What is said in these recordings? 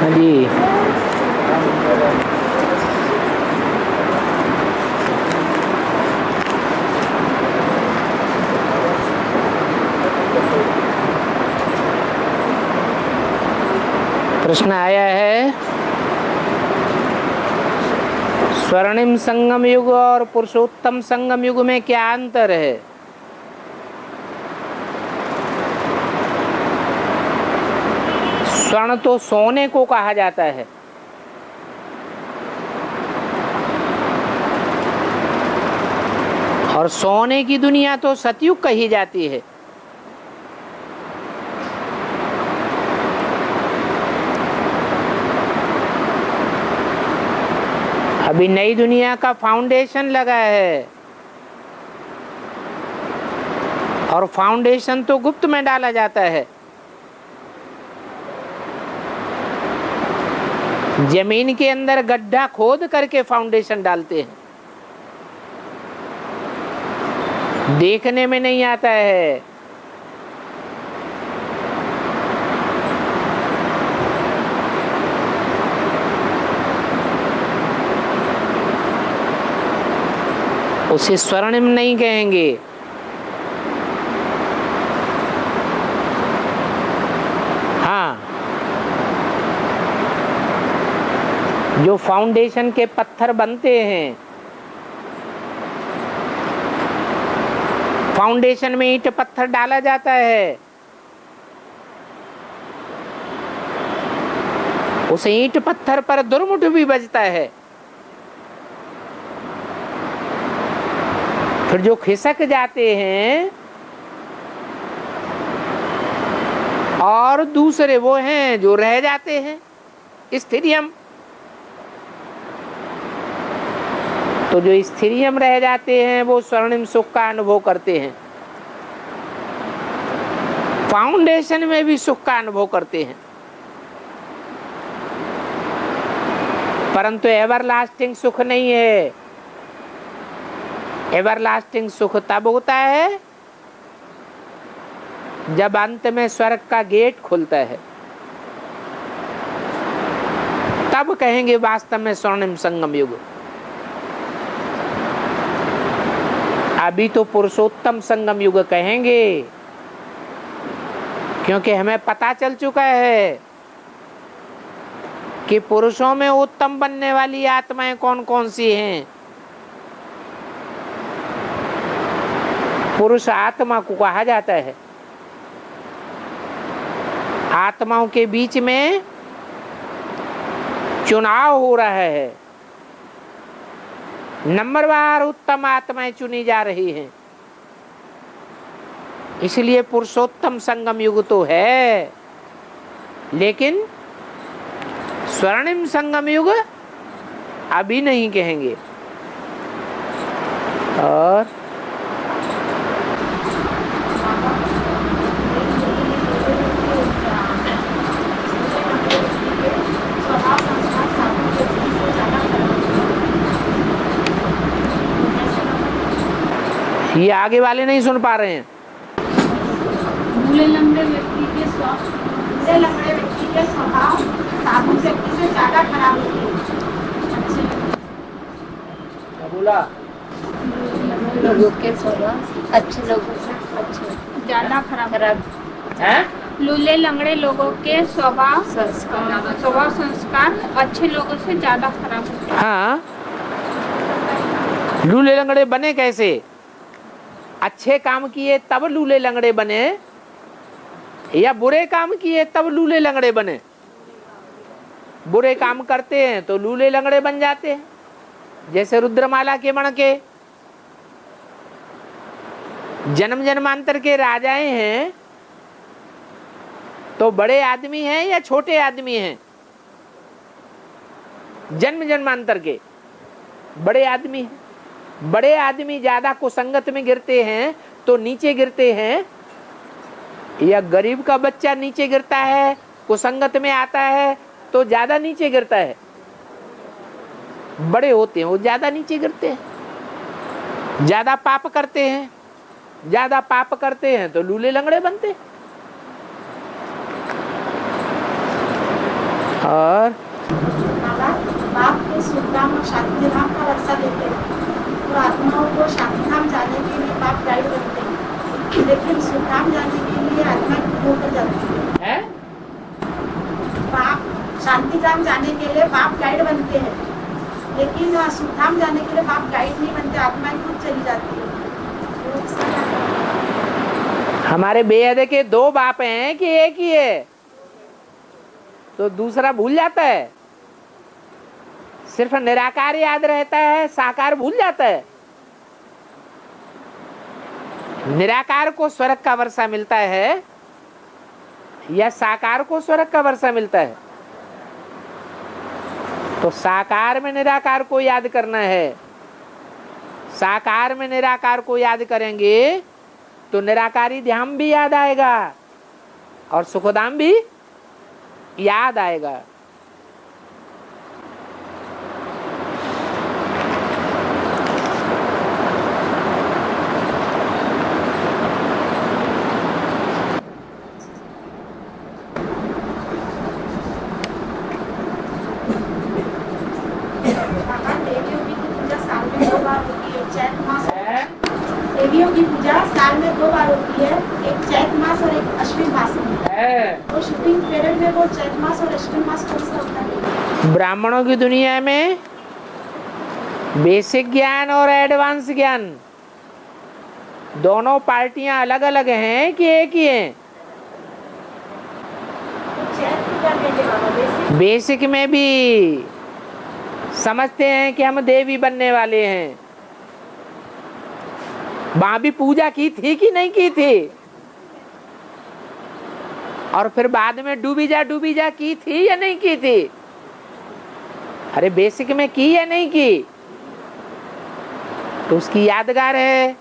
हाँ जी। प्रश्न आया है, स्वर्णिम संगम युग और पुरुषोत्तम संगम युग में क्या अंतर है? स्वर्ण तो सोने को कहा जाता है, और सोने की दुनिया तो सतयुग कही जाती है। अभी नई दुनिया का फाउंडेशन लगा है, और फाउंडेशन तो गुप्त में डाला जाता है। जमीन के अंदर गड्ढा खोद करके फाउंडेशन डालते हैं, देखने में नहीं आता है। उसे स्वर्णिम नहीं कहेंगे। हाँ, जो फाउंडेशन के पत्थर बनते हैं, फाउंडेशन में ईंट पत्थर डाला जाता है, उस ईंट पत्थर पर दुर्मुठ भी बजता है, फिर जो खिसक जाते हैं, और दूसरे वो हैं जो रह जाते हैं स्थिरियम। तो जो स्थिरियम रह जाते हैं वो स्वर्णिम सुख का अनुभव करते हैं, फाउंडेशन में भी सुख का अनुभव करते हैं, परंतु एवरलास्टिंग सुख नहीं है। एवरलास्टिंग सुख तब होता है जब अंत में स्वर्ग का गेट खुलता है, तब कहेंगे वास्तव में स्वर्णिम संगम युग। अभी तो पुरुषोत्तम संगम युग कहेंगे, क्योंकि हमें पता चल चुका है कि पुरुषों में उत्तम बनने वाली आत्माएं कौन कौन सी हैं। पुरुष आत्मा को कहा जाता है। आत्माओं के बीच में चुनाव हो रहा है, नंबरवार उत्तम आत्माएं चुनी जा रही हैं। इसलिए पुरुषोत्तम संगम युग तो है, लेकिन स्वर्णिम संगम युग अभी नहीं कहेंगे। और ये आगे वाले नहीं सुन पा रहे हैं। लूले लंगड़े व्यक्ति के स्वभाव साबुन व्यक्ति से ज्यादा खराब होते हैं। बोला लोगों के स्वभाव अच्छे लोगों से ज्यादा खराब है। लूले लंगड़े लोगों के स्वभाव संस्कार अच्छे लोगों से ज्यादा खराब होते हैं। हाँ, लूले लंगड़े बने कैसे? अच्छे काम किए तब लूले लंगड़े बने, या बुरे काम किए तब लूले लंगड़े बने? बुरे काम करते हैं तो लूले लंगड़े बन जाते हैं, जैसे रुद्रमाला के मण के। जन्म जन्मांतर के राजाएं हैं तो बड़े आदमी हैं या छोटे आदमी हैं? जन्म जन्मांतर के बड़े आदमी हैं। बड़े आदमी ज्यादा कुसंगत में गिरते हैं तो नीचे गिरते हैं, या गरीब का बच्चा नीचे गिरता है, कुसंगत में आता है तो ज्यादा नीचे गिरता है? बड़े होते हैं वो ज्यादा नीचे गिरते हैं, ज्यादा पाप करते हैं। ज्यादा पाप करते हैं तो लूले लंगड़े बनते हैं। और बाप के सुखधाम और शांति धाम का वर्षा देते हैं, तो आत्माओं को शांति धाम जाने के लिए बाप गाइड बनते हैं, लेकिन सुखधाम जाने के लिए आत्मा होकर जाती है। बाप शांति धाम जाने के लिए बाप गाइड बनते हैं, लेकिन सुखधाम जाने के लिए बाप गाइड नहीं बनते, आत्मा खुद चली जाती है। हमारे बेहद के दो बाप हैं कि एक ही है? तो दूसरा भूल जाता है। सिर्फ निराकार याद रहता है, साकार भूल जाता है। निराकार को स्वर्ग का वर्षा मिलता है या साकार को स्वर्ग का वर्षा मिलता है? तो साकार में निराकार को याद करना है। साकार में निराकार को याद करेंगे तो निराकारी ध्यान भी याद आएगा और सुखधाम भी याद आएगा। देवियों की पूजा साल में 2 बार होती है, एक चैत मास और एक अश्विन मास में। तो शूटिंग पीरियड में वो चैत मास और अश्विन मास कौन सा होता है? ब्राह्मणों की दुनिया में बेसिक ज्ञान और एडवांस ज्ञान दोनों पार्टियां अलग अलग हैं कि एक ही हैं? बेसिक में भी समझते हैं कि हम देवी बनने वाले हैं। वहां भी पूजा की थी कि नहीं की थी? और फिर बाद में डूबी जा की थी या नहीं की थी? अरे बेसिक में की या नहीं की? तो उसकी यादगार है।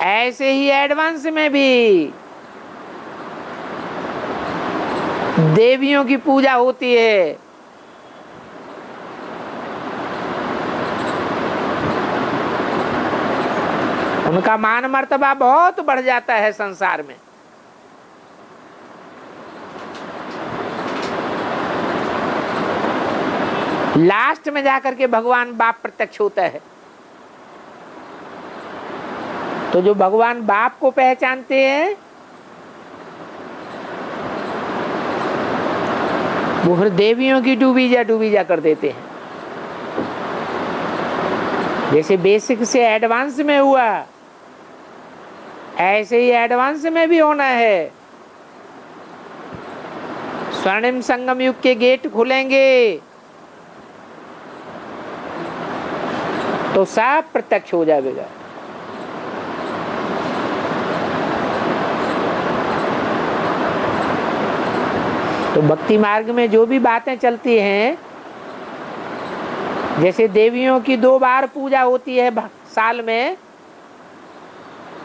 ऐसे ही एडवांस में भी देवियों की पूजा होती है। उनका मान मर्तबा बहुत बढ़ जाता है संसार में। लास्ट में जाकर के भगवान बाप प्रत्यक्ष होता है। तो जो भगवान बाप को पहचानते हैं वो फिर देवियों की डूबी जा कर देते हैं। जैसे बेसिक से एडवांस में हुआ, ऐसे ही एडवांस में भी होना है। स्वर्णिम संगम युग के गेट खुलेंगे तो सब प्रत्यक्ष हो जाएगा। तो भक्ति मार्ग में जो भी बातें चलती हैं, जैसे देवियों की 2 बार पूजा होती है साल में,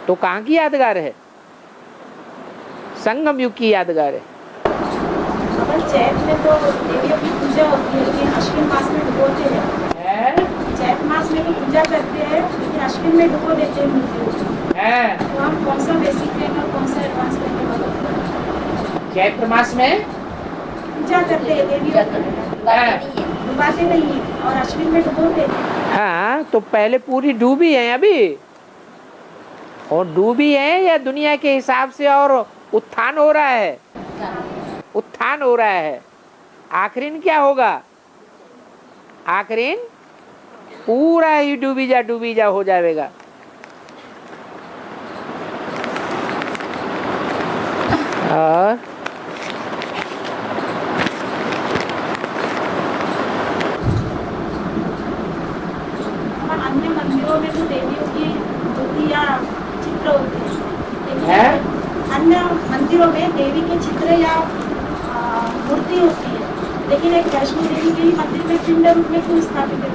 तो कहाँ की यादगार है? संगम युग की यादगार है। चैत में तो देवियों की पूजा होती है, लेकिन अश्विन मास में डुबोते हैं। चैत मास में तो पूजा करते हैं, लेकिन अश्विन में डुबो देते हैं मूर्तियों। तो हम कौन सा बेसिक लेंगे और कौन सा एडवांस लेंगे? चैत्र मास में पूजा करते हैं देवियों की, डुबाते नहीं है, और अश्विन में डुबोते हैं। हाँ, तो पहले पूरी डूबी है अभी, और डूबी है या दुनिया के हिसाब से और उत्थान हो रहा है? उत्थान हो रहा है। आखिरीन क्या होगा? आखिरीन पूरा ही डूबी जा हो जाएगा। और अन्य मंदिरों में तो देवियों की मूर्ति या चित्र होते हैं, अन्य मंदिरों में देवी के चित्र या मूर्ति होती है, लेकिन एक वैष्णो देवी के मंदिर में पिंड रूप में क्यों स्थापित है?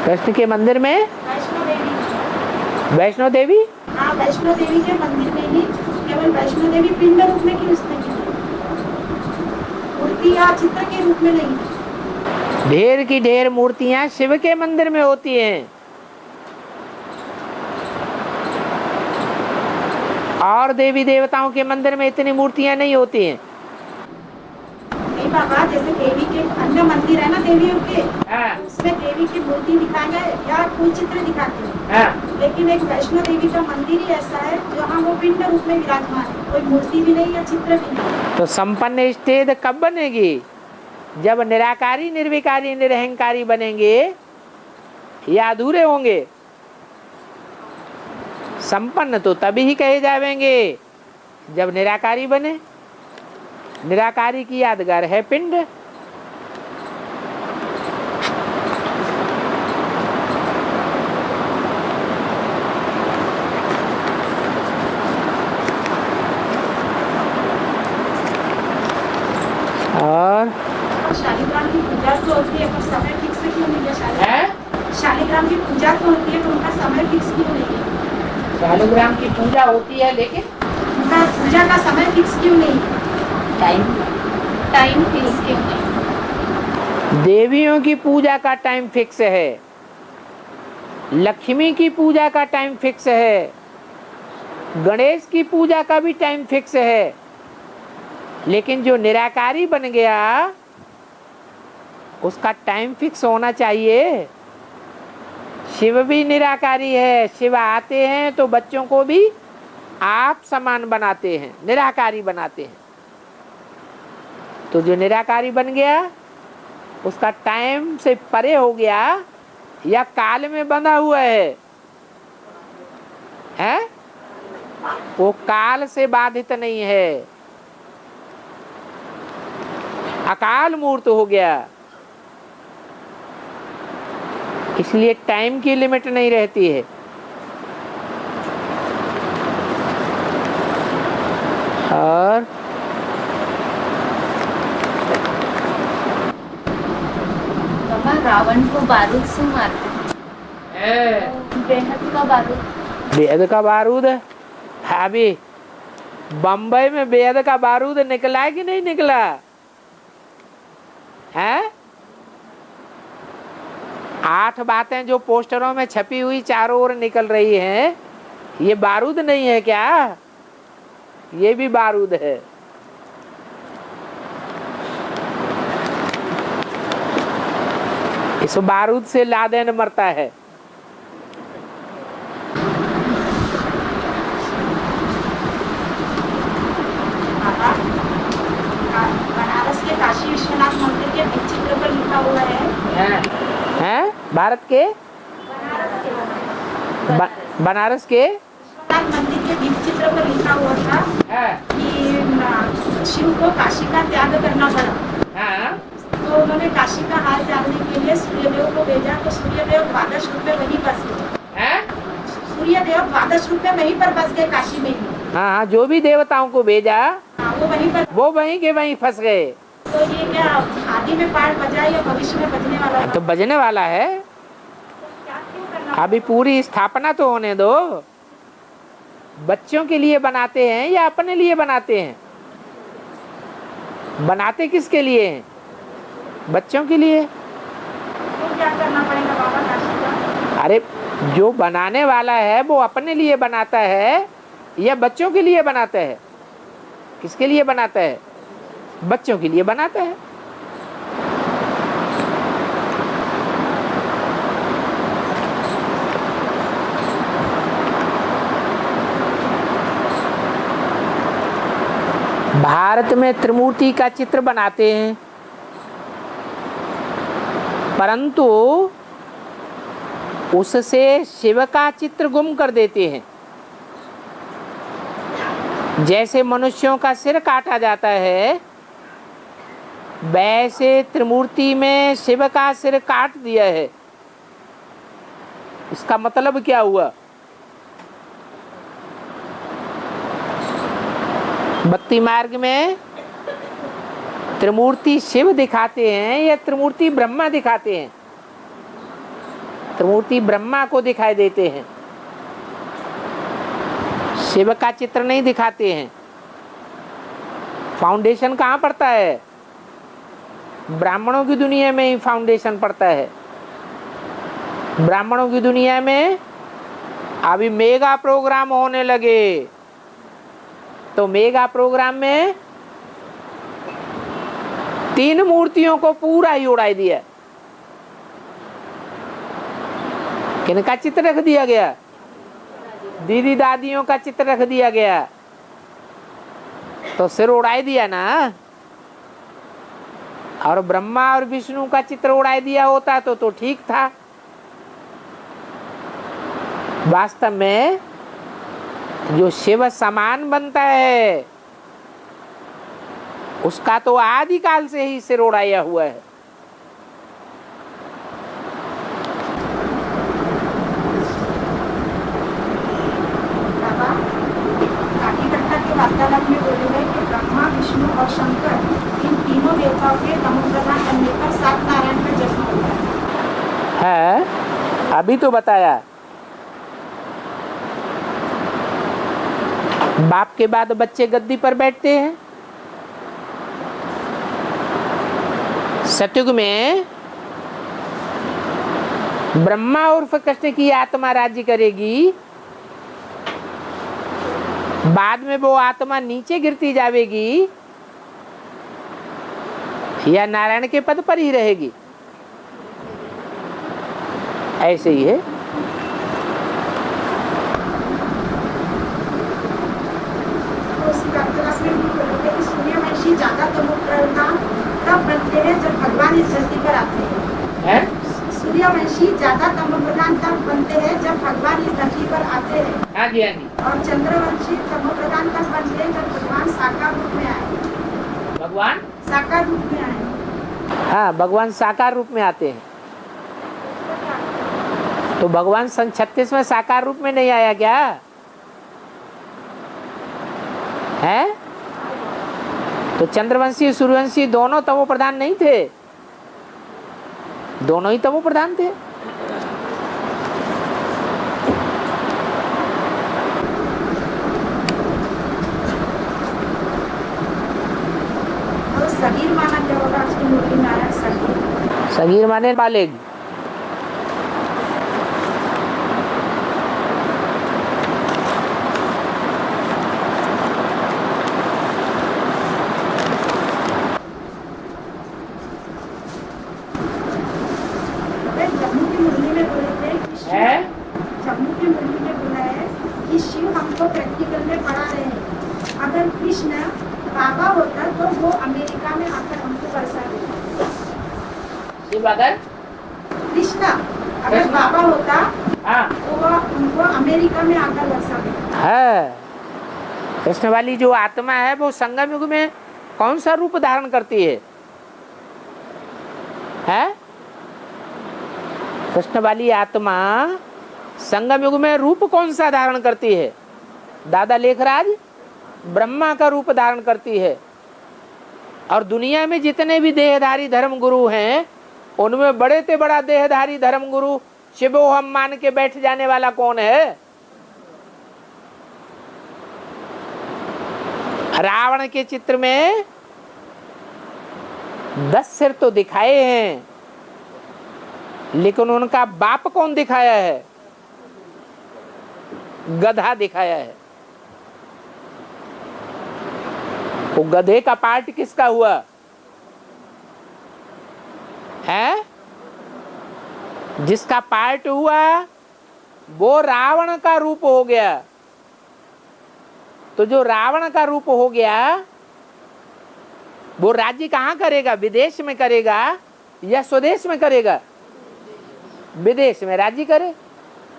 कृष्ण के मंदिर में वैष्णो देवी, वैष्णो देवी, हाँ, वैष्णो देवी के मंदिर में ही केवल वैष्णो देवी पिंड रूप में क्यों स्थापित है? मूर्ति या चित्र के रूप में नहीं। ढेर की ढेर मूर्तियां शिव के मंदिर में होती हैं, और देवी देवताओं के मंदिर में इतनी मूर्तियां नहीं होती हैं। बाबा जैसे देवी के अन्य मंदिर है ना देवियों के, हाँ उसमें देवी की मूर्ति दिखाएंगे या कोई चित्र दिखाते हैं, हाँ। लेकिन एक वैष्णो देवी का मंदिर ही ऐसा है जहाँ वो पिंड रूप में विराजमान है, कोई मूर्ति भी नहीं या चित्र भी नहीं। तो संपन्न स्टेज कब बनेगी? जब निराकारी निर्विकारी निरहंकारी बनेंगे या अधूरे होंगे? संपन्न तो तभी ही कहे जाएंगे जब निराकारी बने। निराकारी की यादगार है पिंड। और शालिग्राम की पूजा तो होती है पर समय फिक्स क्यों नहीं है? शालिग्राम की पूजा तो होती है तो उनका समय फिक्स क्यों नहीं है? शालिग्राम की पूजा होती है लेकिन उनका पूजा का समय फिक्स क्यों नहीं है? टाइम फिक्स क्यों नहीं? देवियों की पूजा का टाइम फिक्स है, लक्ष्मी की पूजा का टाइम फिक्स है, गणेश की पूजा का भी टाइम फिक्स है, लेकिन जो निराकारी बन गया उसका टाइम फिक्स होना चाहिए। शिव भी निराकारी है, शिव आते हैं तो बच्चों को भी आप समान बनाते हैं, निराकारी बनाते हैं। तो जो निराकारी बन गया उसका टाइम से परे हो गया या काल में बंधा हुआ है, हैं? वो काल से बाधित नहीं है, अकाल मूर्त हो गया। इसलिए टाइम की लिमिट नहीं रहती है। और बाबा रावण को बारूद से मारते हैं, बेहद का बारूद। बेहद का बारूद है। अभी बम्बई में बेहद का बारूद निकला है कि नहीं निकला है? 8 बातें जो पोस्टरों में छपी हुई चारों ओर निकल रही हैं, ये बारूद नहीं है क्या? ये भी बारूद है। इस बारूद से लादेन मरता है। बनारस के काशी विश्वनाथ मंदिर के भित्ति चित्र पर लिखा हुआ है, हैं? भारत के बनारस के विश्वनाथ मंदिर के भित्ति चित्र पर लिखा हुआ था कि शिव को काशी का त्याग करना पड़ा, तो उन्होंने काशी का हाल जानने के लिए सूर्यदेव को भेजा, तो सूर्यदेव द्वादश रूप में वहीं बस गए। सूर्यदेव द्वादश रूप में वहीं पर बस गए काशी में ही। हाँ, जो भी देवताओं को भेजा वो वहीं के वहीं फंस गए। तो ये क्या आदि में पाठ बजा या भविष्य में बजने वाला? तो बजने वाला है। क्या क्यों करना? अभी पूरी स्थापना तो होने दो। बच्चों के लिए बनाते हैं या अपने लिए बनाते हैं? बनाते किसके लिए हैं? बच्चों के लिए। तो क्या करना पड़ेगा बाबा काशी का? अरे जो बनाने वाला है वो अपने लिए बनाता है या बच्चों के लिए बनाता है? किसके लिए बनाता है? बच्चों के लिए बनाता है। भारत में त्रिमूर्ति का चित्र बनाते हैं, परंतु उससे शिव का चित्र गुम कर देते हैं। जैसे मनुष्यों का सिर काटा जाता है, वैसे त्रिमूर्ति में शिव का सिर काट दिया है। इसका मतलब क्या हुआ? भक्ति मार्ग में त्रिमूर्ति शिव दिखाते हैं या त्रिमूर्ति ब्रह्मा दिखाते हैं? त्रिमूर्ति ब्रह्मा को दिखाई देते हैं, शिव का चित्र नहीं दिखाते हैं। फाउंडेशन कहाँ पड़ता है? ब्राह्मणों की दुनिया में ही फाउंडेशन पड़ता है। ब्राह्मणों की दुनिया में अभी मेगा प्रोग्राम होने लगे, तो मेगा प्रोग्राम में 3 मूर्तियों को पूरा ही उड़ा दिया। किनका चित्र रख दिया गया? दीदी दादियों का चित्र रख दिया गया, तो सिर उड़ा दिया ना। और ब्रह्मा और विष्णु का चित्र उड़ा दिया होता तो ठीक था। वास्तव में जो शिव समान बनता है उसका तो आदिकाल से ही सिर उड़ाया हुआ है। बाबा काकी कट्टा के वार्तालाप में बोले हैं कि ब्रह्मा विष्णु और शंकर इन तीनों देवताओं के तमोप्रधान बनने पर 7 नारायण का जन्म होता है। अभी तो बताया, बाप के बाद बच्चे गद्दी पर बैठते हैं। सतयुग में ब्रह्मा उर्फ कृष्ण की आत्मा राज्य करेगी, बाद में वो आत्मा नीचे गिरती जाएगी या नारायण के पद पर ही रहेगी? ऐसे ही है। सूर्यवंशी ज्यादा तमोप्रधान तब बनते हैं जब भगवान इस धरती पर आते हैं। सूर्यवंशी ज्यादा तमोप्रधान तब बनते हैं जब भगवान इस धरती पर आते हैं। हाँ जी, हाँ जी। और चंद्रवंशी तमोप्रधान तब बनते हैं जब भगवान साकार रूप में आए। भगवान साकार रूप में आए। हाँ, भगवान साकार रूप में आते हैं। तो भगवान सन 36 में साकार रूप में नहीं आया क्या है? तो चंद्रवंशी सूर्यवंशी दोनों तमो प्रधान नहीं थे? दोनों ही तमो प्रधान थे। और सगीर माना क्या होगा? उसकी मूर्ति नारायण सगीर। सगीर माने बालिग। जम्मू की मुरली में बोले थे कि जम्मू की मुरली में बोला है कि शिव हमको प्रैक्टिकल में पढ़ा रहे हैं। अगर कृष्ण बाबा होता तो वो अमेरिका में आकर हमको बरसा देता। शिव अगर कृष्ण अगर बाबा होता हाँ तो वो उनको अमेरिका में आकर बरसा देता है। कृष्ण वाली जो आत्मा है वो संगम युग में कौन सा रूप धारण करती है? कृष्ण वाली आत्मा संगम युग में रूप कौन सा धारण करती है? दादा लेखराज ब्रह्मा का रूप धारण करती है। और दुनिया में जितने भी देहधारी धर्म गुरु हैं उनमें बड़े से बड़ा देहधारी धर्म गुरु शिवोहम मान के बैठ जाने वाला कौन है? रावण के चित्र में 10 सिर तो दिखाए हैं, लेकिन उनका बाप कौन दिखाया है? गधा दिखाया है। वो गधे का पार्ट किसका हुआ है? जिसका पार्ट हुआ वो रावण का रूप हो गया। तो जो रावण का रूप हो गया वो राज्य कहाँ करेगा? विदेश में करेगा या स्वदेश में करेगा? विदेश में राज्य करे।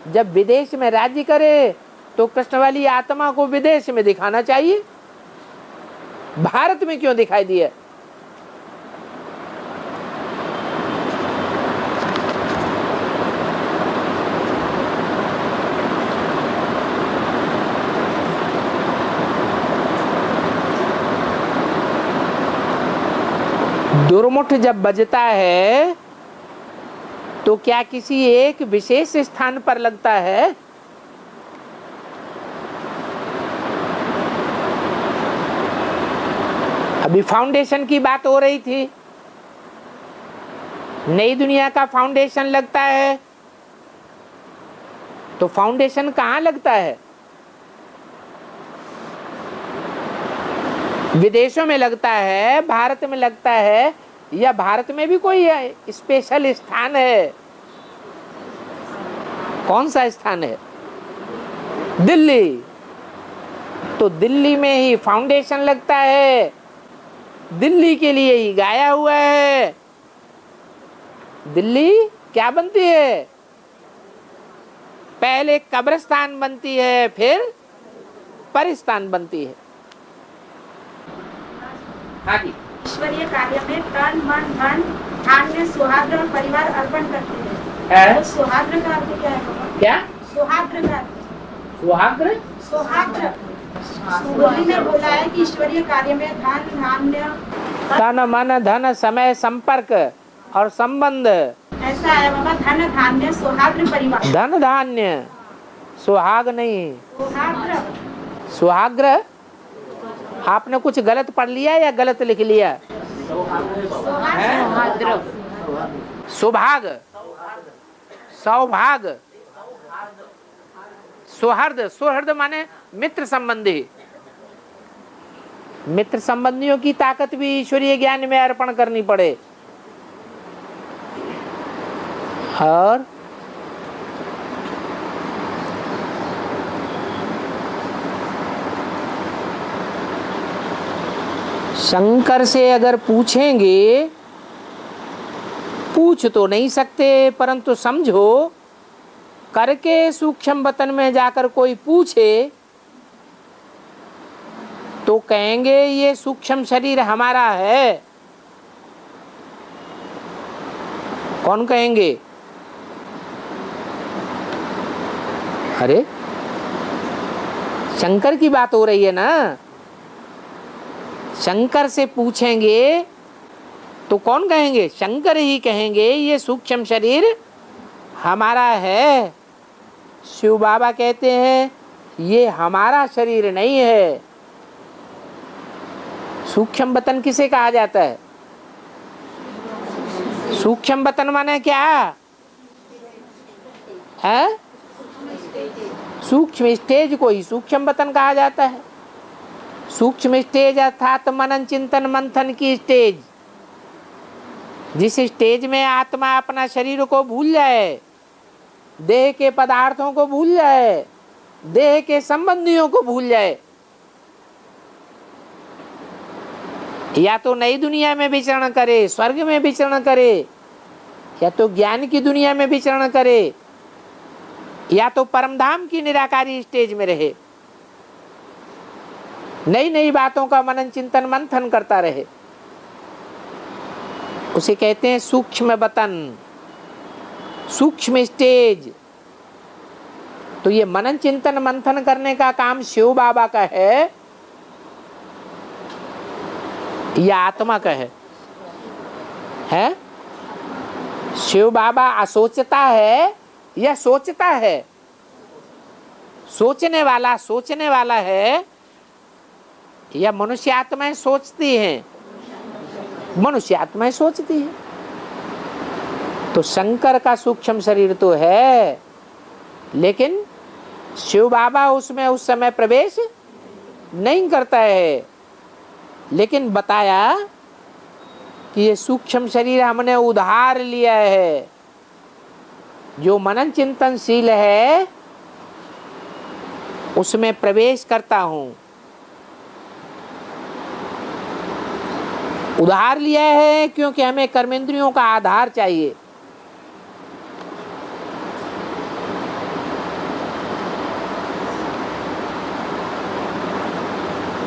जब विदेश में राज्य करे तो कृष्ण वाली आत्मा को विदेश में दिखाना चाहिए, भारत में क्यों दिखाई दिया? दुर्मुठ जब बजता है तो क्या किसी एक विशेष स्थान पर लगता है? अभी फाउंडेशन की बात हो रही थी। नई दुनिया का फाउंडेशन लगता है तो फाउंडेशन कहाँ लगता है? विदेशों में लगता है, भारत में लगता है, या भारत में भी कोई स्पेशल स्थान है? कौन सा स्थान है? दिल्ली। तो दिल्ली में ही फाउंडेशन लगता है, दिल्ली के लिए ही गाया हुआ है। दिल्ली क्या बनती है? पहले कब्रिस्तान बनती है, फिर परिस्तान बनती है। हाँ जी। ईश्वरीय कार्य में तन मन धन धान्य सुहाग्र और परिवार अर्पण करते हैं। तो सुहाग्र का अर्थ क्या है बाबा? क्या? सुहाग्र का सुहाग्र? सुहाग्र सुगोली ने बोला है कि ईश्वरीय कार्य में धन धान्य तन मन धन समय संपर्क और संबंध। ऐसा है बाबा, धन धान्य सुहाग्र परिवार। धन धान्य, सुहाग नहीं, सुहाग्र। सुहाग्र। आपने कुछ गलत पढ़ लिया या गलत लिख लिया? सौभाग्य। सुभाग, सौभाग, सुहृद। सुहृद माने मित्र संबंधी। मित्र संबंधियों की ताकत भी ईश्वरीय ज्ञान में अर्पण करनी पड़े। और शंकर से अगर पूछेंगे, पूछ तो नहीं सकते, परंतु समझो करके सूक्ष्म वतन में जाकर कोई पूछे तो कहेंगे ये सूक्ष्म शरीर हमारा है। कौन कहेंगे? अरे शंकर की बात हो रही है ना। शंकर से पूछेंगे तो कौन कहेंगे? शंकर ही कहेंगे ये सूक्ष्म शरीर हमारा है। शिव बाबा कहते हैं ये हमारा शरीर नहीं है। सूक्ष्म वतन किसे कहा जाता है? सूक्ष्म वतन माने क्या है? सूक्ष्म स्टेज को ही सूक्ष्म वतन कहा जाता है। सूक्ष्म स्टेज अर्थात मनन चिंतन मंथन की स्टेज। जिस स्टेज में आत्मा अपना शरीर को भूल जाए, देह के पदार्थों को भूल जाए, देह के संबंधियों को भूल जाए, या तो नई दुनिया में विचरण करे, स्वर्ग में विचरण करे, या तो ज्ञान की दुनिया में विचरण करे, या तो परमधाम की निराकारी स्टेज में रहे, नई नई बातों का मनन चिंतन मंथन करता रहे, उसे कहते हैं सूक्ष्म वतन, सूक्ष्म स्टेज। तो ये मनन चिंतन मंथन करने का काम शिव बाबा का है या आत्मा का है? शिव बाबा असोचता है या सोचता है? सोचने वाला है या मनुष्य आत्माएं सोचती हैं? मनुष्य आत्माएं सोचती है। तो शंकर का सूक्ष्म शरीर तो है, लेकिन शिव बाबा उसमें उस समय प्रवेश नहीं करता है। लेकिन बताया कि ये सूक्ष्म शरीर हमने उधार लिया है। जो मनन चिंतनशील है उसमें प्रवेश करता हूं। उधार लिया है क्योंकि हमें कर्मेंद्रियों का आधार चाहिए।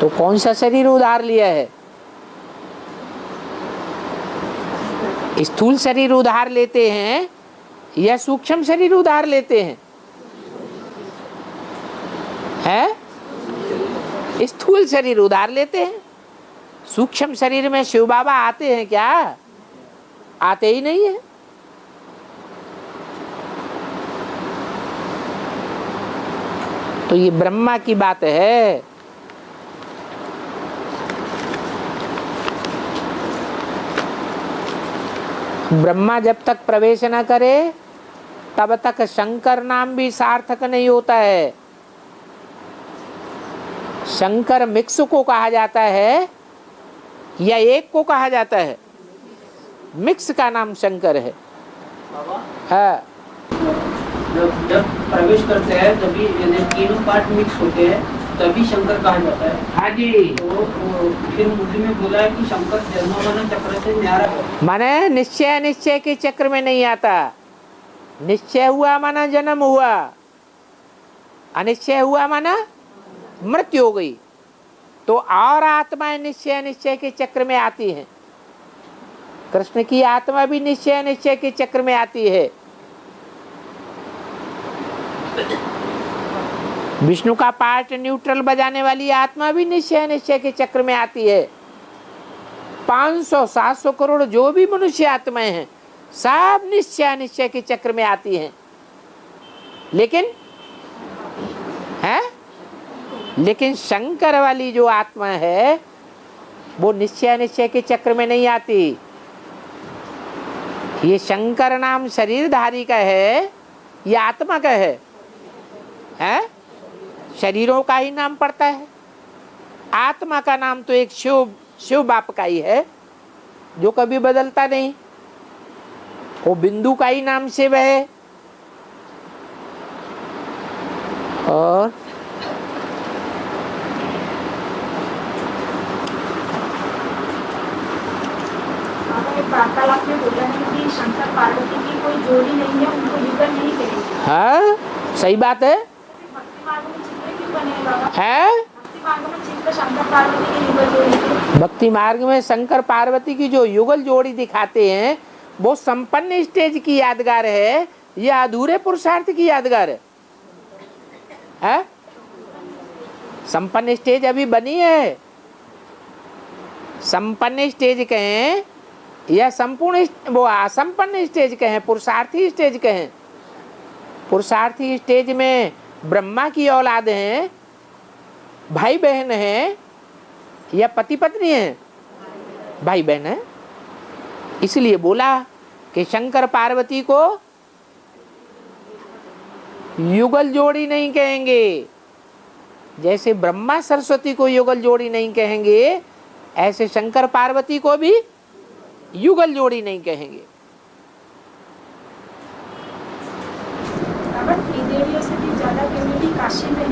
तो कौन सा शरीर उधार लिया है? स्थूल शरीर उधार लेते हैं या सूक्ष्म शरीर उधार लेते हैं? स्थूल शरीर उधार लेते हैं। सूक्ष्म शरीर में शिव बाबा आते हैं क्या? आते ही नहीं है। तो ये ब्रह्मा की बात है। ब्रह्मा जब तक प्रवेश न करे तब तक शंकर नाम भी सार्थक नहीं होता है। शंकर मिक्स को कहा जाता है या एक को कहा जाता है, मिक्स का नाम शंकर है। हाँ, जब प्रवेश करते हैं तभी यानी तीनों पार्ट मिक्स होते हैं तभी शंकर कहा जाता है। हाँ जी। तो फिर मुझे में बोला है कि शंकर जन्ममरण चक्र से न्यारा है। माने निश्चय के चक्र में नहीं आता। निश्चय हुआ माना जन्म हुआ, अनिश्चय हुआ माना मृत्यु हो गई। तो और आत्माएं निश्चय के चक्र में आती हैं। कृष्ण की आत्मा भी निश्चय के चक्र में आती है। विष्णु का पार्ट न्यूट्रल बजाने वाली आत्मा भी निश्चय के चक्र में आती है। 500-700 करोड़ जो भी मनुष्य आत्माएं हैं सब निश्चय के चक्र में आती हैं। लेकिन शंकर वाली जो आत्मा है वो निश्चय के चक्र में नहीं आती। ये शंकर नाम शरीरधारी का है या आत्मा का है? शरीरों का ही नाम पड़ता है। आत्मा का नाम तो एक शिव बाप का ही है जो कभी बदलता नहीं। वो बिंदु का ही नाम शिव है। और वार्तालाप में बोला है कि शंकर पार्वती की कोई जोड़ी नहीं है, उनको युगल नहीं करेंगे। हाँ, सही बात है। भक्ति मार्ग में चित्र क्यों बने बाबा? है भक्ति मार्ग में चित्र शंकर पार्वती की युगल जोड़ी थी। भक्ति मार्ग में शंकर पार्वती की जो युगल जोड़ी दिखाते हैं वो संपन्न स्टेज की यादगार है या अधूरे पुरुषार्थ की यादगार है? संपन्न स्टेज अभी बनी है। संपन्न स्टेज कहें या संपूर्ण वो असंपन्न स्टेज कहें, पुरुषार्थी स्टेज कहें। पुरुषार्थी स्टेज में ब्रह्मा की औलाद हैं, भाई बहन हैं या पति पत्नी हैं? भाई बहन है। इसलिए बोला कि शंकर पार्वती को युगल जोड़ी नहीं कहेंगे। जैसे ब्रह्मा सरस्वती को युगल जोड़ी नहीं कहेंगे ऐसे शंकर पार्वती को भी युगल जोड़ी नहीं कहेंगे। देवियों से भी ज्यादा प्योरिटी काशी में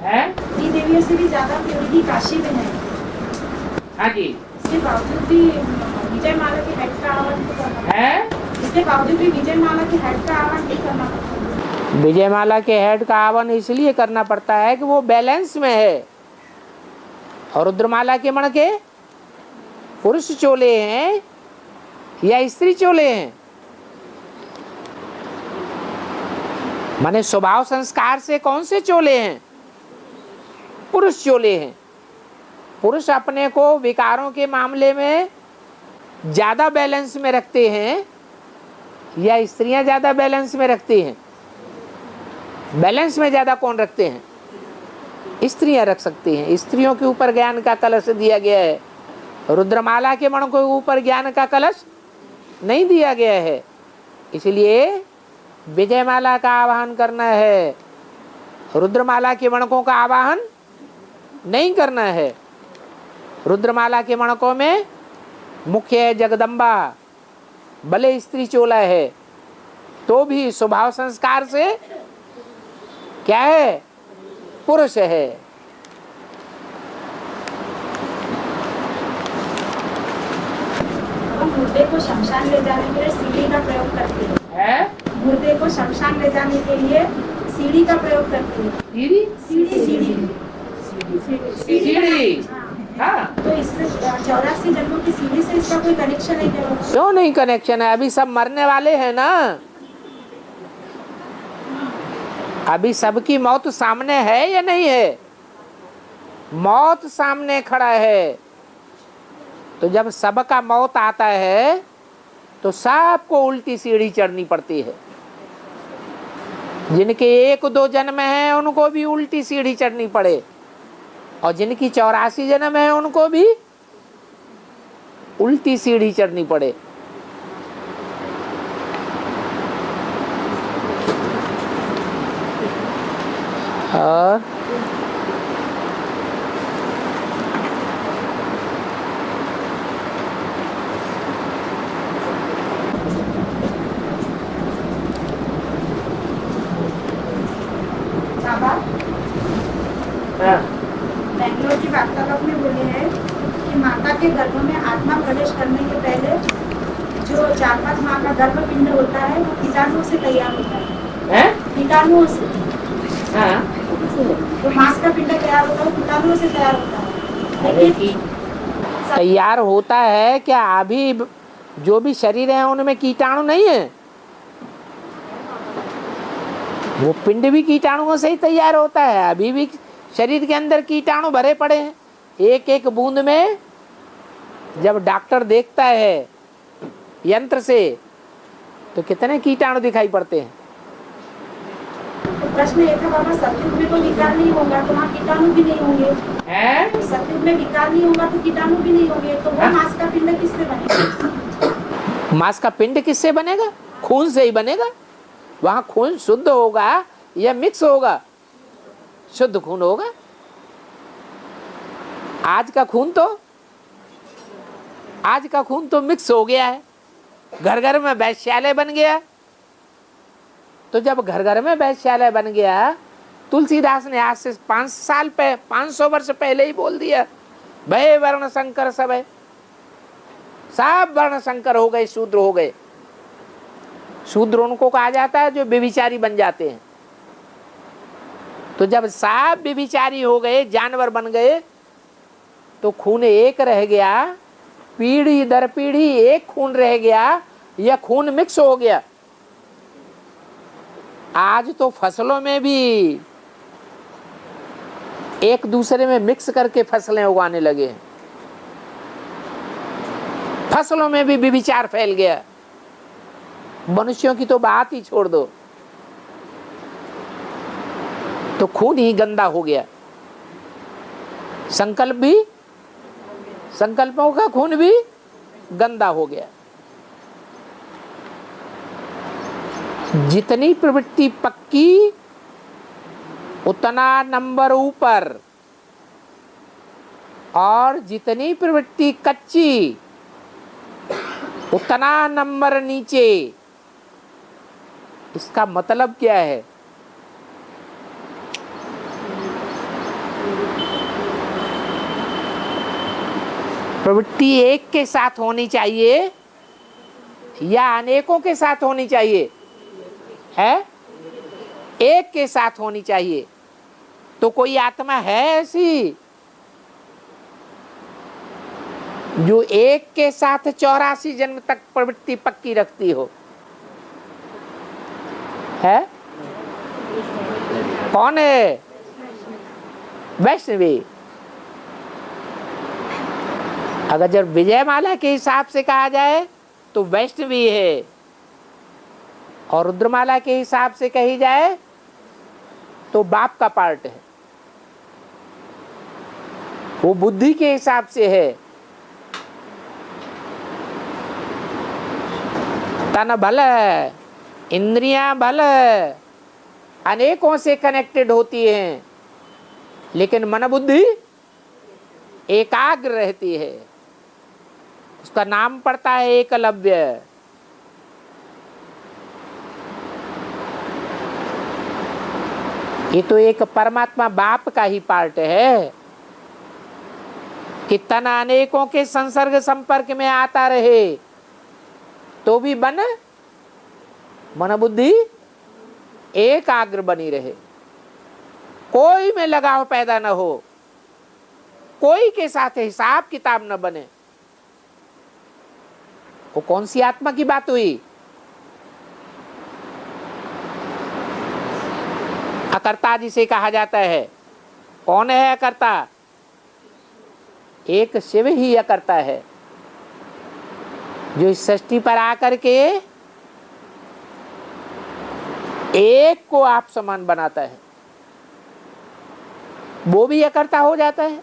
है। देवियों से भी ज्यादा प्योरिटी काशी में है। हाँ जी। इसके बावजूद भी विजय माला के हेड का आह्वान नहीं करना है। इसके बावजूद भी विजय माला के हेड का आह्वान नहीं करना पड़ता। विजय माला के हेड का आह्वान इसलिए करना पड़ता है कि वो बैलेंस में है। और रुद्रमाला के मण के पुरुष चोले हैं या स्त्री चोले हैं? माने स्वभाव संस्कार से कौन से चोले हैं? पुरुष चोले हैं। पुरुष अपने को विकारों के मामले में ज्यादा बैलेंस में रखते हैं या स्त्रियां ज्यादा बैलेंस में रखती हैं? बैलेंस में ज्यादा कौन रखते हैं? स्त्रियां रख सकती हैं। स्त्रियों के ऊपर ज्ञान का कलश दिया गया है। रुद्रमाला के मण के ऊपर ज्ञान का कलश नहीं दिया गया है। इसलिए विजयमाला का आवाहन करना है, रुद्रमाला के मणकों का आवाहन नहीं करना है। रुद्रमाला के मणकों में मुख्य है जगदम्बा, भले स्त्री चोला है तो भी स्वभाव संस्कार से क्या है? पुरुष है। मुर्दे को शमशान ले जाने के लिए सीढ़ी का प्रयोग करते हैं। मुर्दे को शमशान ले जाने के लिए सीढ़ी का प्रयोग करते हैं। सीढ़ी। हाँ। तो इससे 84 जन्मों की सीढ़ी से इसका कोई कनेक्शन नहीं है? क्यों नहीं कनेक्शन है? अभी सब मरने वाले हैं ना। अभी सबकी मौत सामने है या नहीं है? मौत सामने खड़ा है। तो जब सबका मौत आता है तो सबको उल्टी सीढ़ी चढ़नी पड़ती है। जिनके 1-2 जन्म है उनको भी उल्टी सीढ़ी चढ़नी पड़े और जिनकी 84 जन्म है उनको भी उल्टी सीढ़ी चढ़नी पड़े। और अपना गर्भपिंड होता है वो कीटाणुओं से तैयार होता है, हैं? कीटाणुओं से। हाँ। जो मांस का पिंड तैयार होता है वो कीटाणुओं से तैयार होता है। लेकिन तैयार होता है क्या? अभी जो भी शरीर है उनमें कीटाणु नहीं है, वो पिंड भी कीटाणुओं से ही तैयार होता है। अभी भी शरीर के अंदर कीटाणु भरे पड़े हैं। एक एक बूंद में जब डॉक्टर देखता है यंत्र से तो कितने कीटाणु दिखाई पड़ते हैं। तो प्रश्न ये था बाबा, सतयुग में तो विकार नहीं होगा तो वहाँ कीटाणु भी नहीं होंगे, तो सतयुग में विकार नहीं होगा तो कीटाणु भी नहीं होंगे, तो वो मांस का पिंड किससे बनेगा? मांस का पिंड किससे बनेगा? खून से ही बनेगा। वहां खून शुद्ध होगा या मिक्स होगा? शुद्ध खून होगा। आज का खून तो मिक्स हो गया है, घर घर में वैश्यालय बन गया। तो जब घर घर में वैश्यालय बन गया, तुलसीदास ने आज से 500 वर्ष पहले ही बोल दिया, भय वर्ण संकर सब है, सब वर्ण संकर हो गए, शूद्र हो गए। शूद्र उनको कहा जाता है जो व्यभिचारी बन जाते हैं। तो जब सब व्यभिचारी हो गए, जानवर बन गए, तो खून एक रह गया, पीढ़ी दर पीढ़ी एक खून रह गया, यह खून मिक्स हो गया। आज तो फसलों में भी एक दूसरे में मिक्स करके फसलें उगाने लगे हैं। फसलों में भी व्यभिचार फैल गया। मनुष्यों की तो बात ही छोड़ दो, तो खून ही गंदा हो गया। संकल्पों का खून भी गंदा हो गया। जितनी प्रवृत्ति पक्की उतना नंबर ऊपर, और जितनी प्रवृत्ति कच्ची उतना नंबर नीचे। इसका मतलब क्या है? प्रवृत्ति एक के साथ होनी चाहिए या अनेकों के साथ होनी चाहिए? है एक के साथ होनी चाहिए। तो कोई आत्मा है ऐसी जो एक के साथ 84 जन्म तक प्रवृत्ति पक्की रखती हो? है? कौन है? वैष्णवी। अगर जब विजयमाला के हिसाब से कहा जाए तो वैष्णवी है, और रुद्रमाला के हिसाब से कही जाए तो बाप का पार्ट है। वो बुद्धि के हिसाब से है। तन भल, इंद्रियां भल, अनेकों से कनेक्टेड होती हैं, लेकिन मन बुद्धि एकाग्र रहती है। उसका नाम पड़ता है एकलव्य। ये तो एक परमात्मा बाप का ही पार्ट है कि तन अनेकों के संसर्ग संपर्क में आता रहे तो भी मन बुद्धि एकाग्र बनी रहे, कोई में लगाव पैदा न हो, कोई के साथ हिसाब किताब न बने। वो कौन सी आत्मा की बात हुई? अकर्ता जिसे कहा जाता है। कौन है अकर्ता? एक शिव ही अकर्ता है, जो इस सृष्टि पर आकर के एक को आप समान बनाता है। वो भी अकर्ता हो जाता है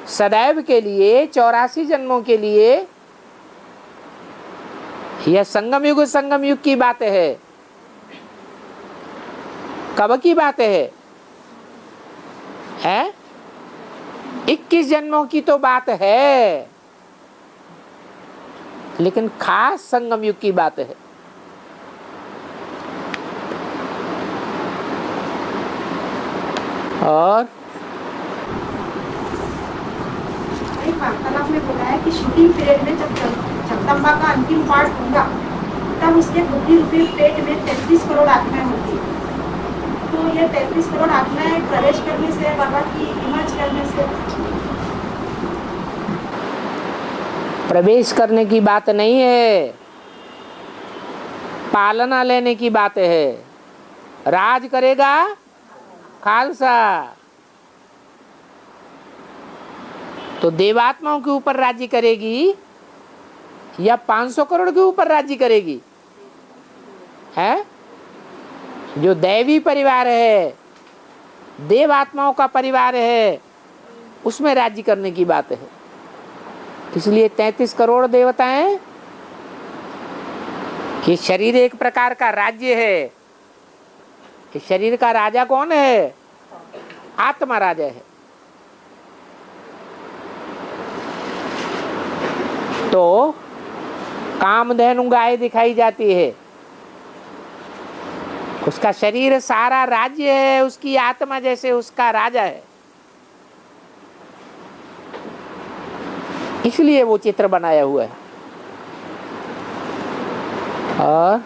सदैव के लिए, 84 जन्मों के लिए। यह संगम युग की बात है। कब की बात है? 21 जन्मों की तो बात है, लेकिन खास संगम युग की बात है। और वार्तालाप में बोला है कि शूटिंग पीरियड में जब चल जगदम्बा का अंतिम पाठ होगा तब उसके बुद्धि रूपी पेट में 33 करोड़ आत्माएं होती है। तो ये 33 करोड़ आत्माएं प्रवेश करने से बाबा की इमर्ज करने से प्रवेश करने की बात नहीं है, पालना लेने की बात है। राज करेगा खालसा, तो देवात्माओं के ऊपर राज्य करेगी या 500 करोड़ के ऊपर राज्य करेगी? है जो दैवी परिवार है, देवात्माओं का परिवार है, उसमें राज्य करने की बात है। इसलिए 33 करोड़ देवताएं, कि शरीर एक प्रकार का राज्य है। कि शरीर का राजा कौन है? आत्मा राजा है। तो कामधेनु गाय दिखाई जाती है, उसका शरीर सारा राज्य है, उसकी आत्मा जैसे उसका राजा है, इसलिए वो चित्र बनाया हुआ है। और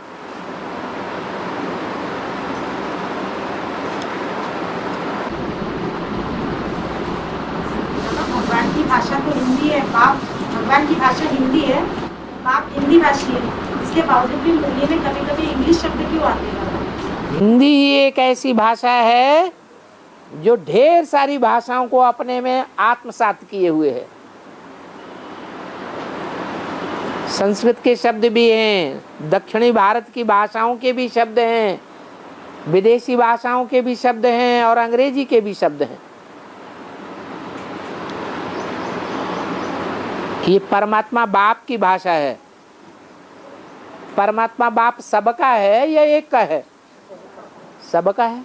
भगवान की भाषा तो हिंदी है, बाप भगवान की भाषा हिंदी है, बाप हिंदी भाषी है, इसके बावजूद भी मुरली में कभी कभी इंग्लिश शब्द क्यों आते हैं? हिंदी ही एक ऐसी भाषा है जो ढेर सारी भाषाओं को अपने में आत्मसात किए हुए है। संस्कृत के शब्द भी हैं, दक्षिणी भारत की भाषाओं के भी शब्द हैं, विदेशी भाषाओं के भी शब्द हैं और अंग्रेजी के भी शब्द हैं। ये परमात्मा बाप की भाषा है। परमात्मा बाप सबका है या एक का है? सबका है।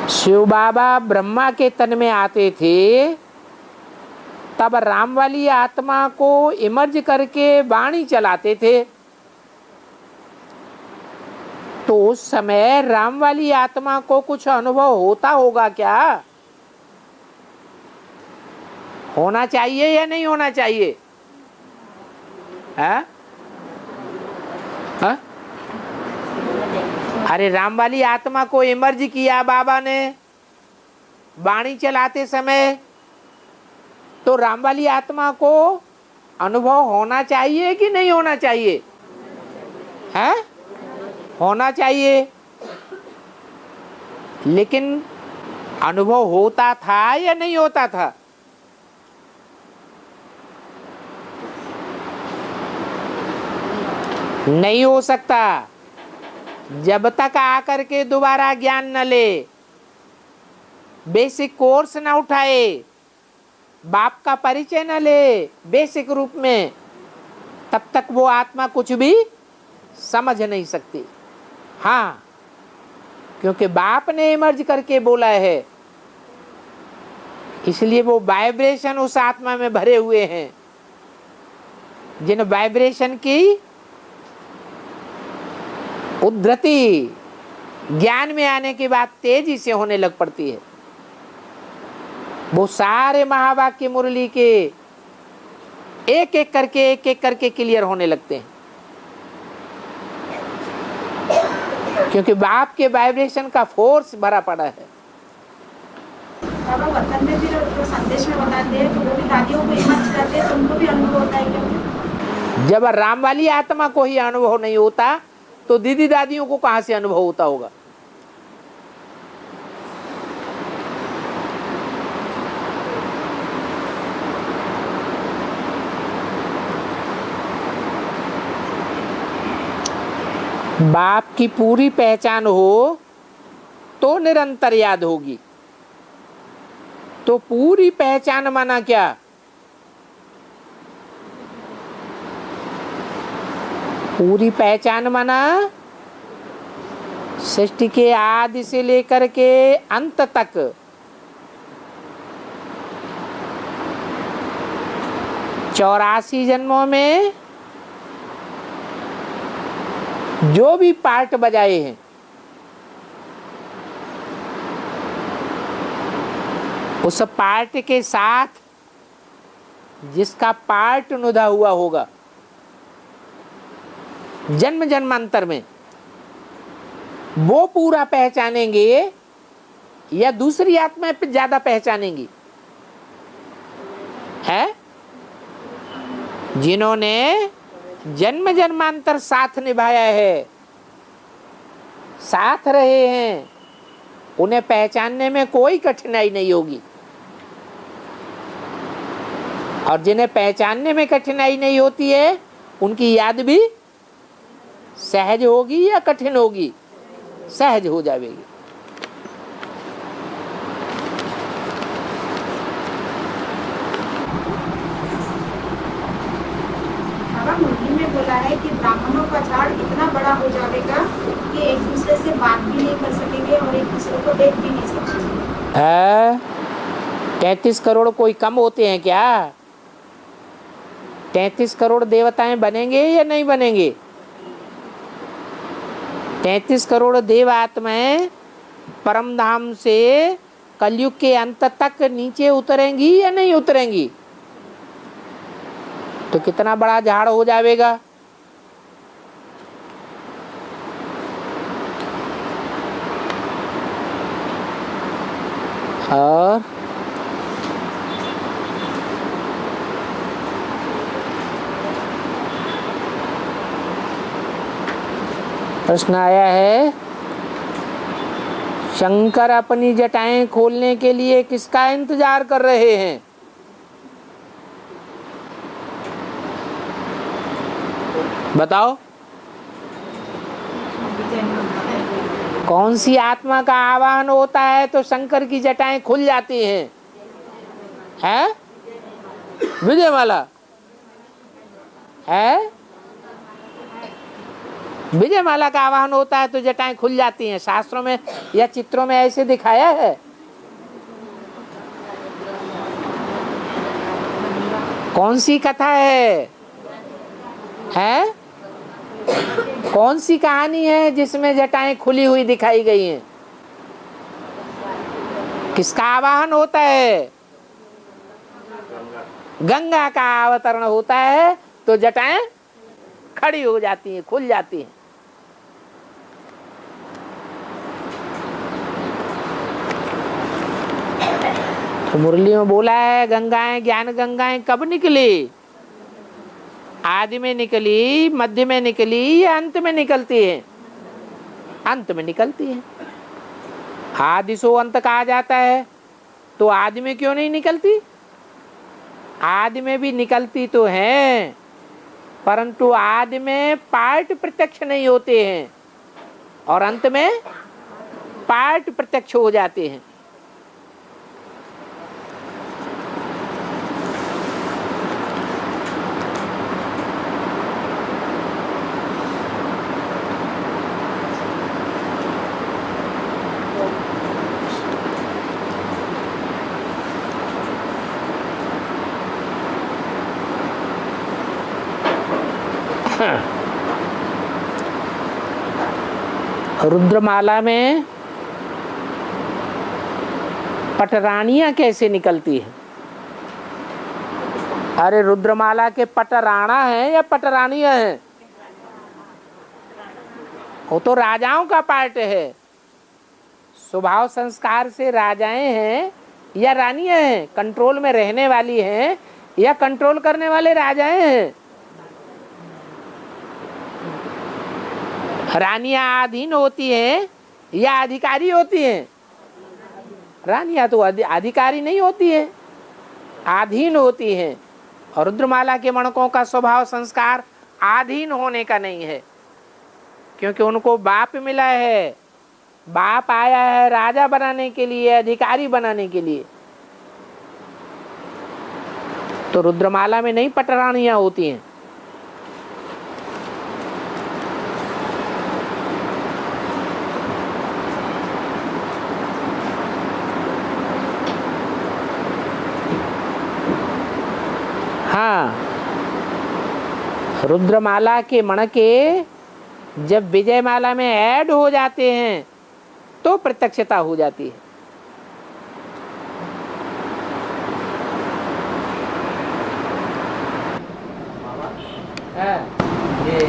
शिव बाबा ब्रह्मा के तन में आते थे, तब राम वाली आत्मा को इमर्ज करके वाणी चलाते थे। तो उस समय राम वाली आत्मा को कुछ अनुभव होता होगा क्या? होना चाहिए या नहीं होना चाहिए? है? अरे राम वाली आत्मा को इमर्ज किया बाबा ने वाणी चलाते समय, तो राम वाली आत्मा को अनुभव होना चाहिए कि नहीं होना चाहिए? है? होना चाहिए। लेकिन अनुभव होता था या नहीं होता था? नहीं हो सकता जब तक आकर के दोबारा ज्ञान न ले, बेसिक कोर्स न उठाए, बाप का परिचय न ले बेसिक रूप में, तब तक वो आत्मा कुछ भी समझ नहीं सकती। हाँ, क्योंकि बाप ने इमर्ज करके बोला है, इसलिए वो वाइब्रेशन उस आत्मा में भरे हुए हैं, जिन वाइब्रेशन की उद्धृति ज्ञान में आने के बाद तेजी से होने लग पड़ती है। वो सारे महावाक्य मुरली के एक एक करके क्लियर होने लगते हैं, क्योंकि बाप के वाइब्रेशन का फोर्स भरा पड़ा है। बाबा वतन में फिर तो संदेश में बताते हैं, तो वो भी दादियों को इमर्ज करते हैं, तो उनको भी अनुभव होता है क्या? जब राम वाली आत्मा को ही अनुभव नहीं होता, तो दीदी दादियों को कहां से अनुभव होता होगा? बाप की पूरी पहचान हो तो निरंतर याद होगी। तो पूरी पहचान माना क्या? पूरी पहचान माना सृष्टि के आदि से लेकर के अंत तक चौरासी जन्मों में जो भी पार्ट बजाए हैं, उस पार्ट के साथ जिसका पार्ट नुदा हुआ होगा जन्म जन्मांतर में, वो पूरा पहचानेंगे या दूसरी आत्मा पे ज्यादा पहचानेंगी? है जिन्होंने जन्म जन्मांतर साथ निभाया है, साथ रहे हैं, उन्हें पहचानने में कोई कठिनाई नहीं होगी। और जिन्हें पहचानने में कठिनाई नहीं होती है, उनकी याद भी सहज होगी या कठिन होगी? सहज हो जाएगी। मुर्गी में बोला है कि ब्राह्मणों का झाड़ इतना बड़ा हो जाएगा कि एक दूसरे से बात भी नहीं कर सकेंगे और एक दूसरे को देख भी नहीं सकेंगे। 33 करोड़ कोई कम होते हैं क्या? 33 करोड़ देवताएं बनेंगे या नहीं बनेंगे? 33 करोड़ देव आत्माएं परम धाम से कलयुग के अंत तक नीचे उतरेंगी या नहीं उतरेंगी? तो कितना बड़ा झाड़ हो जाएगा? और प्रश्न आया है, शंकर अपनी जटाएं खोलने के लिए किसका इंतजार कर रहे हैं? बताओ, कौन सी आत्मा का आवाहन होता है तो शंकर की जटाएं खुल जाती हैं? है विजयमाला? है विजयमाला का आवाहन होता है तो जटाएं खुल जाती हैं। शास्त्रों में या चित्रों में ऐसे दिखाया है? कौन सी कथा है? है कौन सी कहानी है जिसमें जटाएं खुली हुई दिखाई गई हैं? किसका आवाहन होता है? गंगा का अवतरण होता है तो जटाएं खड़ी हो जाती हैं, खुल जाती हैं। तो मुरली में बोला है, गंगाएं ज्ञान गंगाएं कब निकली? आदि में निकली, मध्य में निकली या अंत में निकलती है? अंत में निकलती है। आदि सो अंत कहा जाता है, तो आदि में क्यों नहीं निकलती? आदि में भी निकलती तो है, परंतु आदि में पार्ट प्रत्यक्ष नहीं होते हैं और अंत में पार्ट प्रत्यक्ष हो जाते हैं। रुद्रमाला में पटरानियां कैसे निकलती है? अरे रुद्रमाला के पटराणा है या पटरानियां हैं? वो तो राजाओं का पार्ट है। स्वभाव संस्कार से राजाएं हैं या रानियां हैं? कंट्रोल में रहने वाली हैं या कंट्रोल करने वाले राजाएं हैं? रानियां अधीन होती हैं या अधिकारी होती हैं? रानियां तो अधिकारी नहीं होती है, अधीन होती हैं। और रुद्रमाला के मणकों का स्वभाव संस्कार अधीन होने का नहीं है, क्योंकि उनको बाप मिला है। बाप आया है राजा बनाने के लिए, अधिकारी बनाने के लिए। तो रुद्रमाला में नहीं पटरानियां होती हैं। हाँ, रुद्रमाला के मणके जब विजय माला में ऐड हो जाते हैं तो प्रत्यक्षता हो जाती है। ये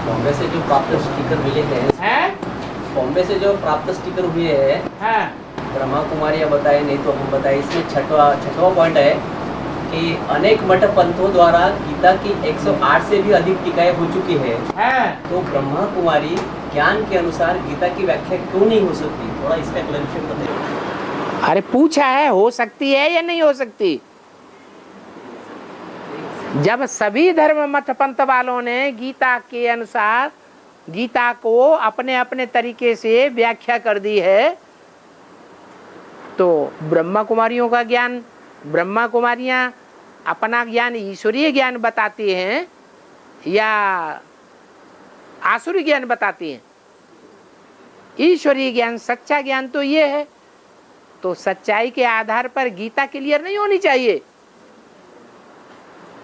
बॉम्बे से जो प्राप्त स्टिकर मिले हैं, बॉम्बे से जो प्राप्त स्टिकर हुए हैं, ब्रह्मा कुमारी बताए नहीं तो हम बताए, इसमें छठवा पॉइंट है कि अनेक मठ पंथों द्वारा गीता की 108 से भी अधिक टीकाएं हो चुकी है। तो ब्रह्मा कुमारी ज्ञान के अनुसार गीता की व्याख्या क्यों नहीं हो सकती? थोड़ा इसका क्लैरिफिकेशन बताइए। अरे पूछा है, हो सकती है या नहीं हो सकती? जब सभी धर्म मठ पंथ वालों ने गीता के अनुसार गीता को अपने अपने तरीके से व्याख्या कर दी है, तो ब्रह्मा कुमारियों का ज्ञान, ब्रह्मा कुमारियां अपना ज्ञान ईश्वरीय ज्ञान बताती हैं या आसुरी ज्ञान बताती हैं? ईश्वरीय ज्ञान, सच्चा ज्ञान तो ये है। तो सच्चाई के आधार पर गीता क्लियर नहीं होनी चाहिए।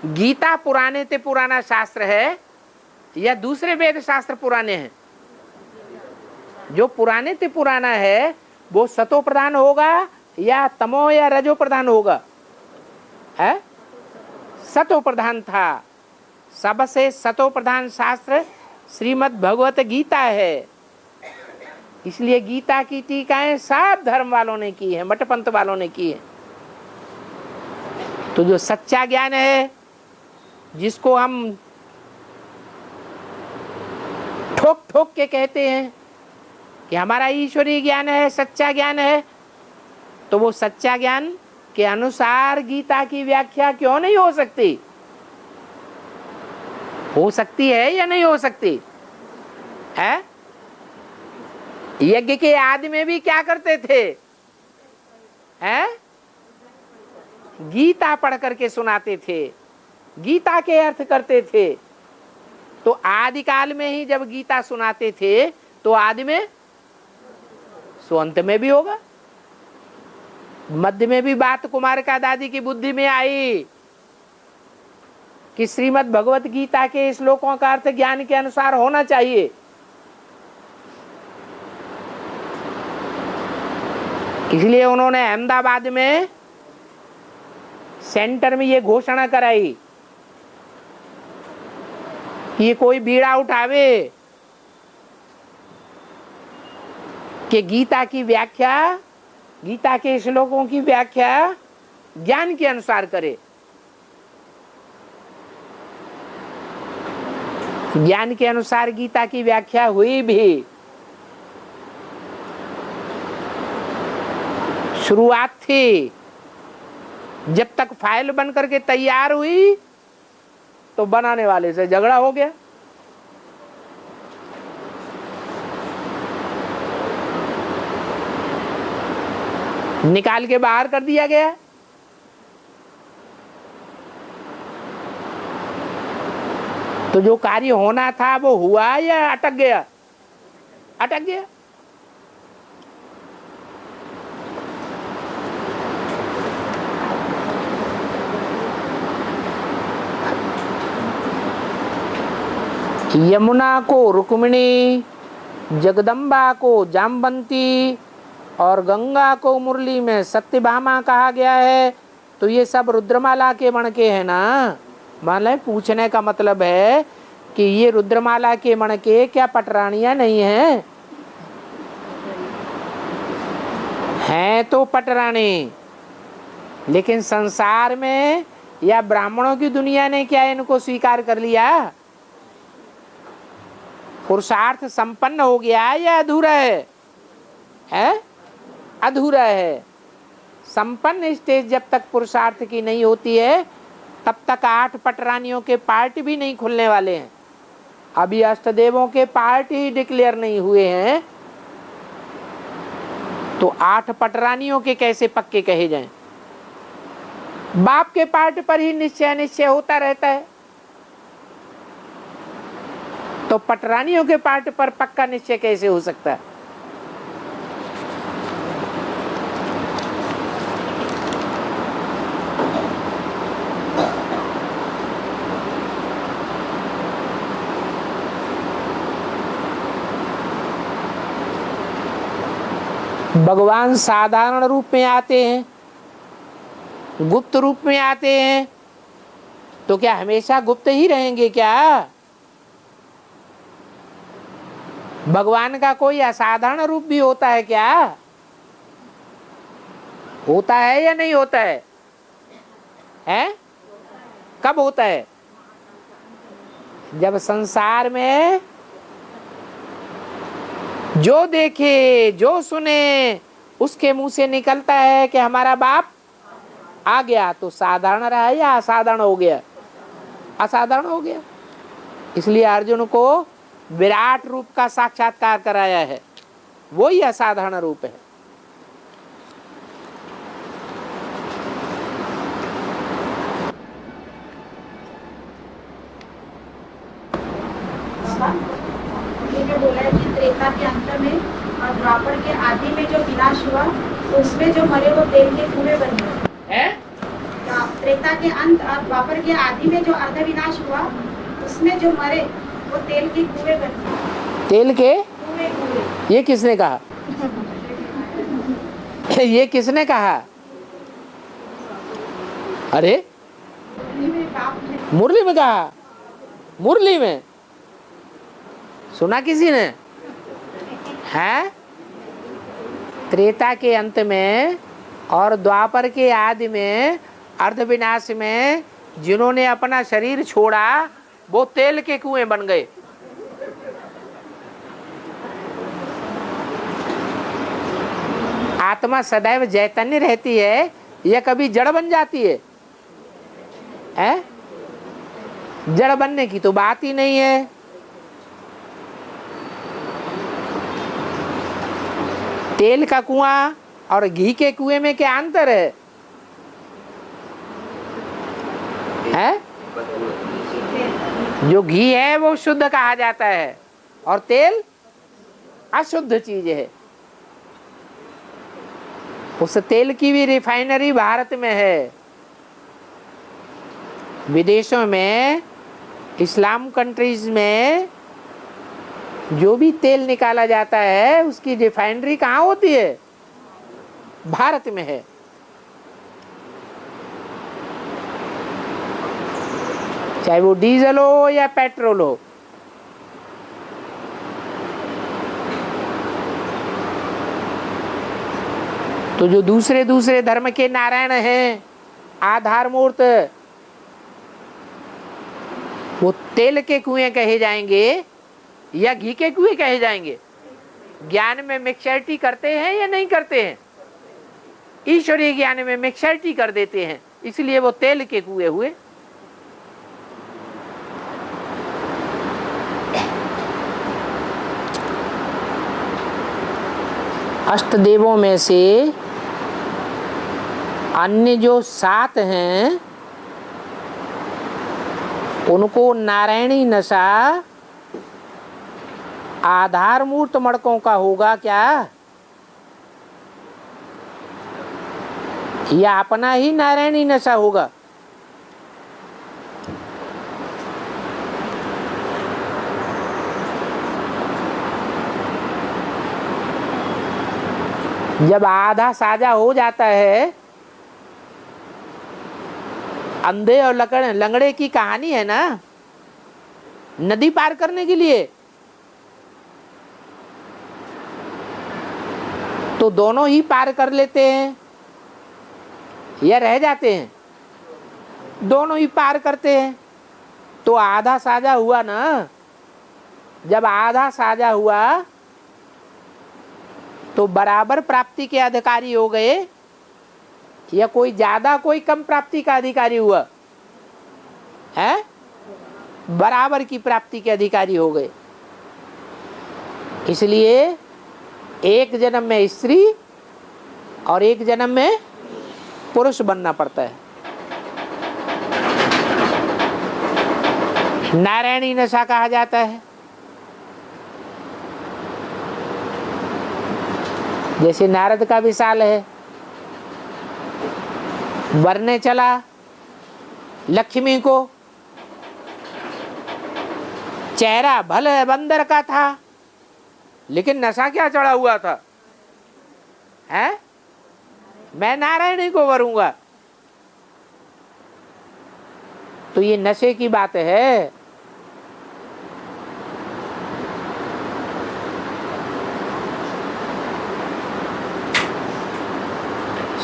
गीता पुराने ते पुराना शास्त्र है या दूसरे वेद शास्त्र पुराने हैं? जो पुराने ते पुराना है वो सतो प्रधान होगा या तमो या रजो प्रधान होगा? है सतो प्रधान था। सबसे सतो प्रधान शास्त्र श्रीमद् भगवत गीता है। इसलिए गीता की टीकाएं सब धर्म वालों ने की है, मठ पंथ वालों ने की है। तो जो सच्चा ज्ञान है, जिसको हम ठोक ठोक के कहते हैं कि हमारा ईश्वरीय ज्ञान है, सच्चा ज्ञान है, तो वो सच्चा ज्ञान के अनुसार गीता की व्याख्या क्यों नहीं हो सकती? हो सकती है या नहीं हो सकती है? यज्ञ के आदि में भी क्या करते थे? हैं? गीता पढ़ करके सुनाते थे, गीता के अर्थ करते थे। तो आदि काल में ही जब गीता सुनाते थे तो आदि में सो अंत में भी होगा। मध्य में भी बात कुमार का दादी की बुद्धि में आई कि श्रीमद् भगवत गीता के श्लोकों का अर्थ ज्ञान के अनुसार होना चाहिए। इसलिए उन्होंने अहमदाबाद में सेंटर में ये घोषणा कराई कि ये कोई बीड़ा उठावे कि गीता की व्याख्या, गीता के श्लोकों की व्याख्या ज्ञान के अनुसार करे। ज्ञान के अनुसार गीता की व्याख्या हुई भी। शुरुआत थी, जब तक फाइल बन करके तैयार हुई तो बनाने वाले से झगड़ा हो गया। निकाल के बाहर कर दिया गया। तो जो कार्य होना था वो हुआ या अटक गया? अटक गया। यमुना को रुक्मिणी, जगदम्बा को जामवंती और गंगा को मुरली में सत्यभामा कहा गया है। तो ये सब रुद्रमाला के मणके हैं ना। मतलब पूछने का मतलब है कि ये रुद्रमाला के मणके क्या पटरानियां नहीं हैं? हैं तो पटरानी, लेकिन संसार में या ब्राह्मणों की दुनिया ने क्या इनको स्वीकार कर लिया? पुरुषार्थ संपन्न हो गया या अधूरा है? अधूरा है। संपन्न स्टेज जब तक पुरुषार्थ की नहीं होती है तब तक 8 पटरानियों के पार्ट भी नहीं खुलने वाले हैं। अभी अष्टदेवों के पार्ट ही डिक्लेयर नहीं हुए हैं, तो 8 पटरानियों के कैसे पक्के कहे जाएं? बाप के पार्ट पर ही निश्चय होता रहता है, तो पटरानियों के पार्ट पर पक्का निश्चय कैसे हो सकता है? भगवान साधारण रूप में आते हैं, गुप्त रूप में आते हैं, तो क्या हमेशा गुप्त ही रहेंगे क्या? भगवान का कोई असाधारण रूप भी होता है क्या? होता है या नहीं होता है? हैं? कब होता है? जब संसार में जो देखे जो सुने उसके मुंह से निकलता है कि हमारा बाप आ गया, तो साधारण रहा या असाधारण हो गया? असाधारण हो गया। इसलिए अर्जुन को विराट रूप का साक्षात्कार कराया है, वही असाधारण रूप है। ने बोला है कि त्रेता के अंत में और द्वापर के आदि में जो विनाश हुआ, तो उसमें जो मरे वो तेल के कुएं बन गए। त्रेता के अंत और द्वापर के आदि में जो अर्ध विनाश हुआ, उसमें जो मरे वो तेल के कुएं बन गए। तेल के कुएं। ये किसने कहा? ये किसने कहा? अरे मुरली में कहा? मुरली में सुना किसी ने? है त्रेता के अंत में और द्वापर के आदि में अर्धविनाश में जिन्होंने अपना शरीर छोड़ा वो तेल के कुएं बन गए। आत्मा सदैव चैतन्य रहती है या कभी जड़ बन जाती है? जड़ बनने की तो बात ही नहीं है। तेल का कुआं और घी के कुएं में क्या अंतर है? जो घी है वो शुद्ध कहा जाता है और तेल अशुद्ध चीज है। उस तेल की भी रिफाइनरी भारत में है। विदेशों में, इस्लाम कंट्रीज में जो भी तेल निकाला जाता है उसकी रिफाइनरी कहाँ होती है? भारत में है। चाहे वो डीजल हो या पेट्रोल हो। तो जो दूसरे दूसरे धर्म के नारायण हैं, आधार मूर्त, वो तेल के कुएं कहे जाएंगे या घी के कुएं कहे जाएंगे? ज्ञान में मिक्सचरिटी करते हैं या नहीं करते हैं? ईश्वरीय ज्ञान में मिक्सचरिटी कर देते हैं, इसलिए वो तेल के कुएं हुए। अष्टदेवों में से अन्य जो 7 हैं उनको नारायणी नशा आधार मूर्त मड़कों का होगा क्या, या अपना ही नारायणी नशा होगा? जब आधा साजा हो जाता है, अंधे और लंगड़े की कहानी है ना, नदी पार करने के लिए, तो दोनों ही पार कर लेते हैं या रह जाते हैं? दोनों ही पार करते हैं। तो आधा साजा हुआ ना। जब आधा साजा हुआ तो बराबर प्राप्ति के अधिकारी हो गए या कोई ज्यादा कोई कम प्राप्ति का अधिकारी हुआ? है बराबर की प्राप्ति के अधिकारी हो गए। इसलिए एक जन्म में स्त्री और एक जन्म में पुरुष बनना पड़ता है। नारायणी नशा कहा जाता है। जैसे नारद का विशाल है, वरने चला लक्ष्मी को, चेहरा भले बंदर का था लेकिन नशा क्या चढ़ा हुआ था? है? मैं नारायणी को वरूंगा। तो ये नशे की बात है।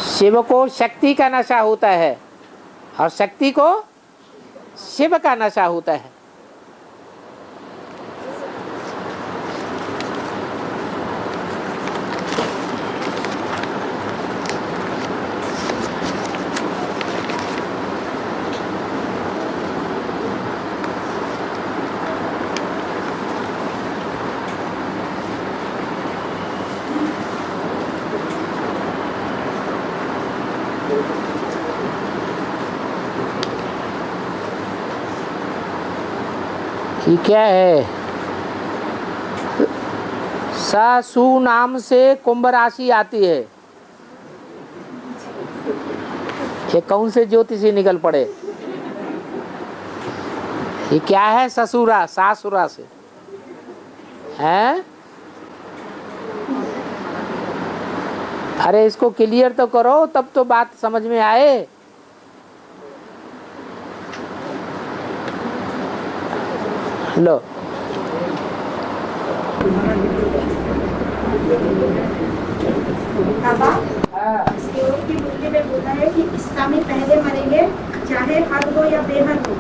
शिव को शक्ति का नशा होता है और शक्ति को शिव का नशा होता है। ये क्या है? सासु नाम से कुंभ राशि आती है। ये कौन से ज्योतिषी निकल पड़े? ये क्या है? ससुरा, सासुरा से हैं? अरे इसको क्लियर तो करो, तब तो बात समझ में आए। लो बाबा, इसके और की बुद्धि में बोला है कि इस्लामी पहले मरेंगे, चाहे हद हो या बेहद हो,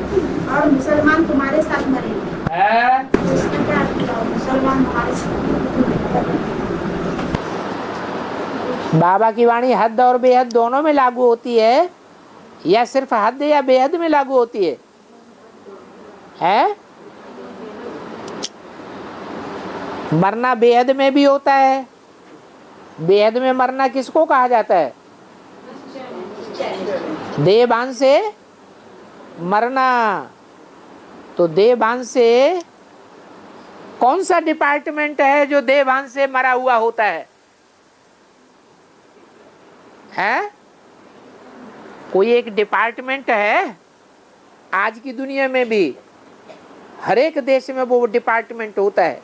और मुसलमान तुम्हारे साथ मरेंगे। तो इसका क्या अर्थ हुआ? मुसलमान हमारे साथ। बाबा की वाणी हद और बेहद दोनों में लागू होती है या सिर्फ हद या बेहद में लागू होती है? हैं? मरना बेहद में भी होता है। बेहद में मरना किसको कहा जाता है? देहभान से मरना। तो देहभान से कौन सा डिपार्टमेंट है जो देहभान से मरा हुआ होता है? हैं? कोई एक डिपार्टमेंट है आज की दुनिया में भी, हर एक देश में वो डिपार्टमेंट होता है।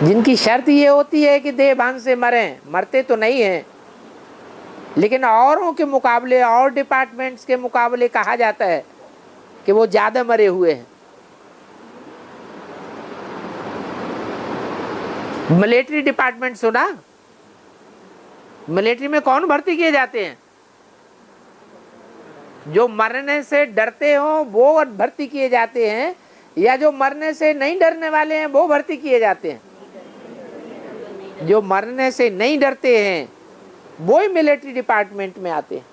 जिनकी शर्त ये होती है कि देहभान से मरें। मरते तो नहीं हैं, लेकिन औरों के मुकाबले, और डिपार्टमेंट्स के मुकाबले कहा जाता है कि वो ज्यादा मरे हुए हैं। मिलिट्री डिपार्टमेंट सुना? मिलिट्री में कौन भर्ती किए जाते हैं? जो मरने से डरते हो वो भर्ती किए जाते हैं, या जो मरने से नहीं डरने वाले हैं वो भर्ती किए जाते हैं? जो मरने से नहीं डरते हैं वो ही मिलिट्री डिपार्टमेंट में आते हैं।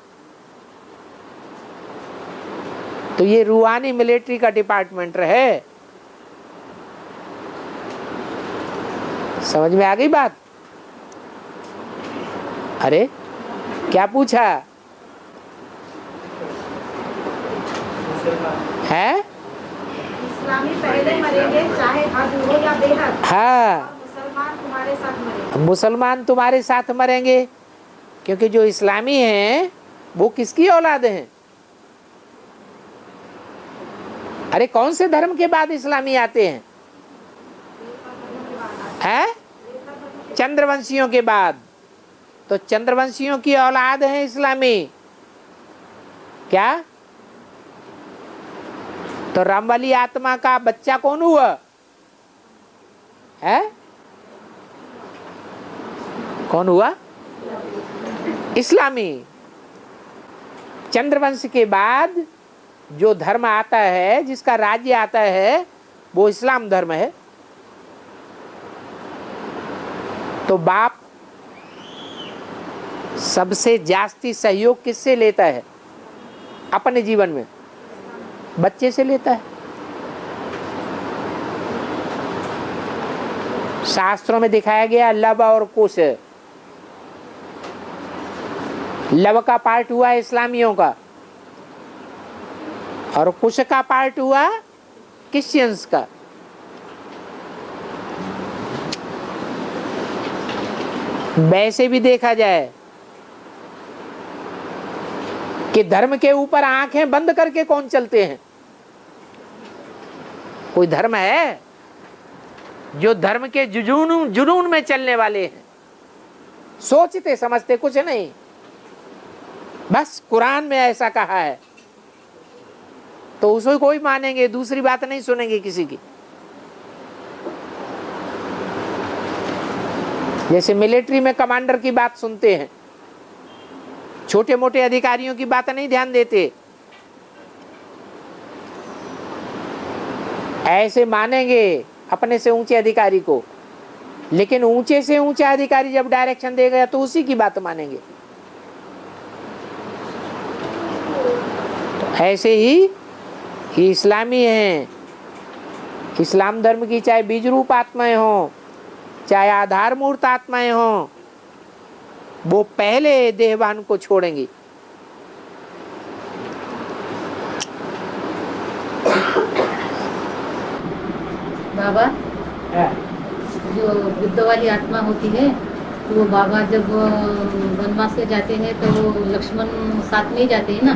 तो ये रूहानी मिलिट्री का डिपार्टमेंट रहे। समझ में आ गई बात? अरे क्या पूछा है? इस्लामी पहले मरेंगे, चाहे हद हो या बेहद। हाँ, मुसलमान तुम्हारे साथ मरेंगे। मुसलमान तुम्हारे साथ मरेंगे, क्योंकि जो इस्लामी हैं वो किसकी औलाद हैं? अरे कौन से धर्म के बाद इस्लामी आते हैं? हैं? चंद्रवंशियों के बाद। तो चंद्रवंशियों की औलाद है इस्लामी। क्या? तो राम वाली आत्मा का बच्चा कौन हुआ है? कौन हुआ? इस्लामी। चंद्रवंश के बाद जो धर्म आता है, जिसका राज्य आता है, वो इस्लाम धर्म है। तो बाप सबसे जास्ती सहयोग किससे लेता है अपने जीवन में? बच्चे से लेता है। शास्त्रों में दिखाया गया लव और कुश। लव का पार्ट हुआ इस्लामियों का, और कुश का पार्ट हुआ क्रिश्चियंस का। वैसे भी देखा जाए कि धर्म के ऊपर आंखें बंद करके कौन चलते हैं? कोई धर्म है जो धर्म के जुनून में चलने वाले हैं, सोचते समझते कुछ नहीं, बस कुरान में ऐसा कहा है तो उसको कोई मानेंगे, दूसरी बात नहीं सुनेंगे किसी की। जैसे मिलिट्री में कमांडर की बात सुनते हैं, छोटे मोटे अधिकारियों की बात नहीं ध्यान देते, ऐसे मानेंगे अपने से ऊंचे अधिकारी को, लेकिन ऊंचे से ऊंचा अधिकारी जब डायरेक्शन देगा तो उसी की बात मानेंगे। तो ऐसे ही ये इस्लामी हैं, इस्लाम धर्म की चाहे बीज रूप आत्माएं हों चाहे आधार मूर्त आत्माएं हों, वो पहले देहवान को छोड़ेंगी। बाबा जो वृद्ध वाली आत्मा होती है, तो वो बाबा जब वनवास से जाते हैं तो वो लक्ष्मण साथ में ही जाते हैं ना,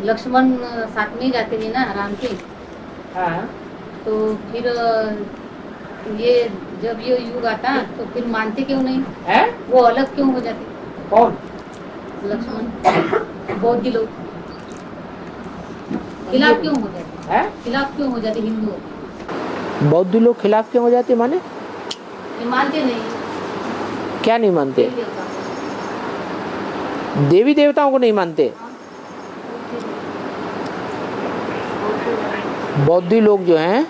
लक्ष्मण साथ में ही जाते हैं ना राम के। तो फिर ये जब ये युग आता तो फिर मानते क्यों नहीं है? वो अलग क्यों हो जाते? कौन? लक्ष्मण। बौद्ध लोग खिलाफ क्यों हो जाते हैं? खिलाफ क्यों हो जाते हिंदुओं? बौद्ध लोग खिलाफ क्यों हो जाते? माने ये मानते नहीं। क्या नहीं मानते? देवी देवताओं को नहीं मानते। बौद्धी लोग जो हैं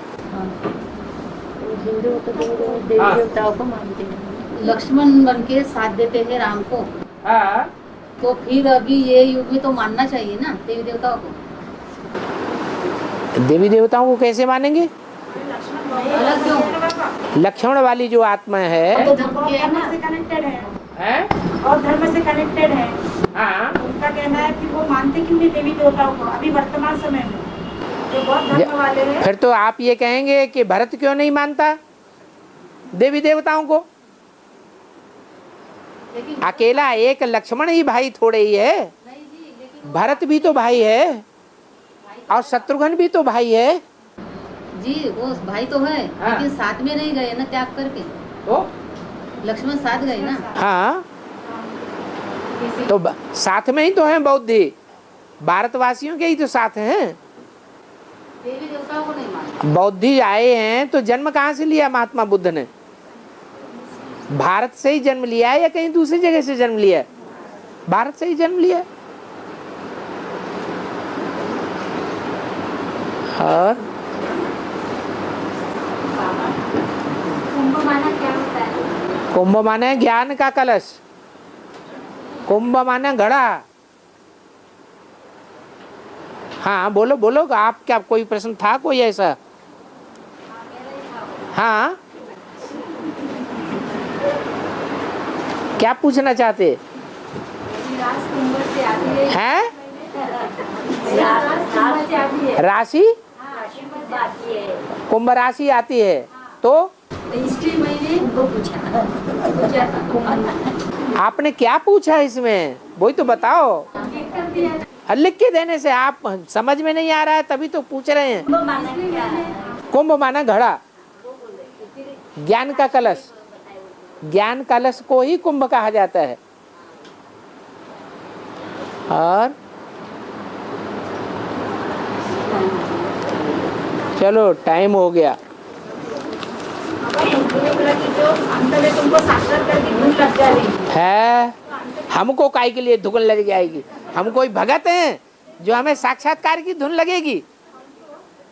हिंदू तो देवी देवताओं को मानते हैं। लक्ष्मण बन के साथ देते हैं राम को। तो फिर अभी ये युग में तो मानना चाहिए ना देवी देवताओं को। देवी देवताओं को कैसे मानेंगे? अलग क्यों? लक्ष्मण वाली जो आत्मा है तो धर्म से कनेक्टेड है और धर्म से कनेक्टेड है। उनका कहना है कि वो मानते क्यों नहीं देवी देवताओं को अभी वर्तमान समय में, जो बहुत धर्म वाले हैं। फिर तो आप ये कहेंगे कि भरत क्यों नहीं मानता देवी देवताओं को? अकेला एक लक्ष्मण ही भाई थोड़े ही है, भरत भी तो भाई है और शत्रुघ्न भी तो भाई है जी। वो भाई तो है लेकिन साथ में नहीं गए ना त्याग करके। तो लक्ष्मण साथ गए ना। हाँ, तो साथ में ही तो हैं बौद्धि, भारतवासियों के ही तो साथ हैं। देवी देवताओं को नहीं मानते। बौद्धि आए हैं तो जन्म कहाँ से लिया महात्मा बुद्ध ने? भारत से ही जन्म लिया है या कहीं दूसरी जगह से जन्म लिया है? भारत से ही जन्म लिया। और कुंभ माना क्या होता है? कुंभ माने ज्ञान का कलश, कुंभ माने घड़ा। हाँ बोलो बोलो, आप क्या कोई प्रश्न था कोई ऐसा? हाँ क्या पूछना चाहते कुंभ से आती है। हैं? कुंभ से आती है। राशि कुंभ आती है। कुंभ राशि आती है तो इसलिए मैंने वो पूछा आपने क्या पूछा इसमें? वही तो बताओ। लिख के देने से आप समझ में नहीं आ रहा है तभी तो पूछ रहे हैं। कुंभ माना घड़ा, ज्ञान का कलश। ज्ञान कलश को ही कुंभ कहा जाता है। और चलो टाइम हो गया। तुमको साक्षात करके धुन लग जाएगी है हमको काय के लिए धुन लग जाएगी? हम कोई भगत हैं जो हमें साक्षात्कार की धुन लगेगी?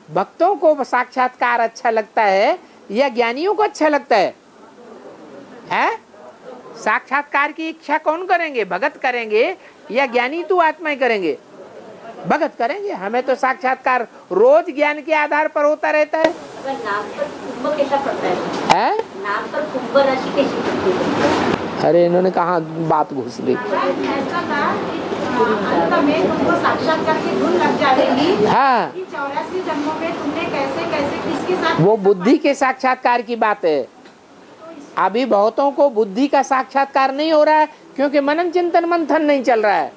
भक्तों को साक्षात्कार अच्छा लगता है या ज्ञानियों को अच्छा लगता है? हैं? साक्षात्कार की इच्छा कौन करेंगे? भगत करेंगे या ज्ञानी तू आत्माएं करेंगे? भगत करेंगे। हमें तो साक्षात्कार रोज ज्ञान के आधार पर होता रहता है। नाम पर कुंभ कैसा पड़ता है? नाम पर कुंभ राशि कैसी पड़ती है? अरे इन्होंने कहा बात घुस ली। ऐसा था अंत में तुमको साक्षात करके धुन लग जाएगी। हाँ 84 जन्मों में तुमने कैसे कैसे किसके साथ। वो बुद्धि के साक्षात्कार की बात है। अभी बहुतों को बुद्धि का साक्षात्कार नहीं हो रहा है क्योंकि मनन चिंतन मंथन नहीं चल रहा है।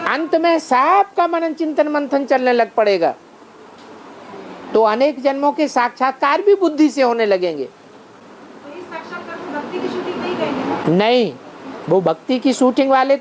अंत में सबका मनन चिंतन मंथन चलने लग पड़ेगा। तो अनेक जन्मों के साक्षात्कार भी बुद्धि से होने लगेंगे। तो इस साक्षात्कार को भक्ति की शूटिंग नहीं कहेंगे ना? नहीं, वो भक्ति की शूटिंग वाले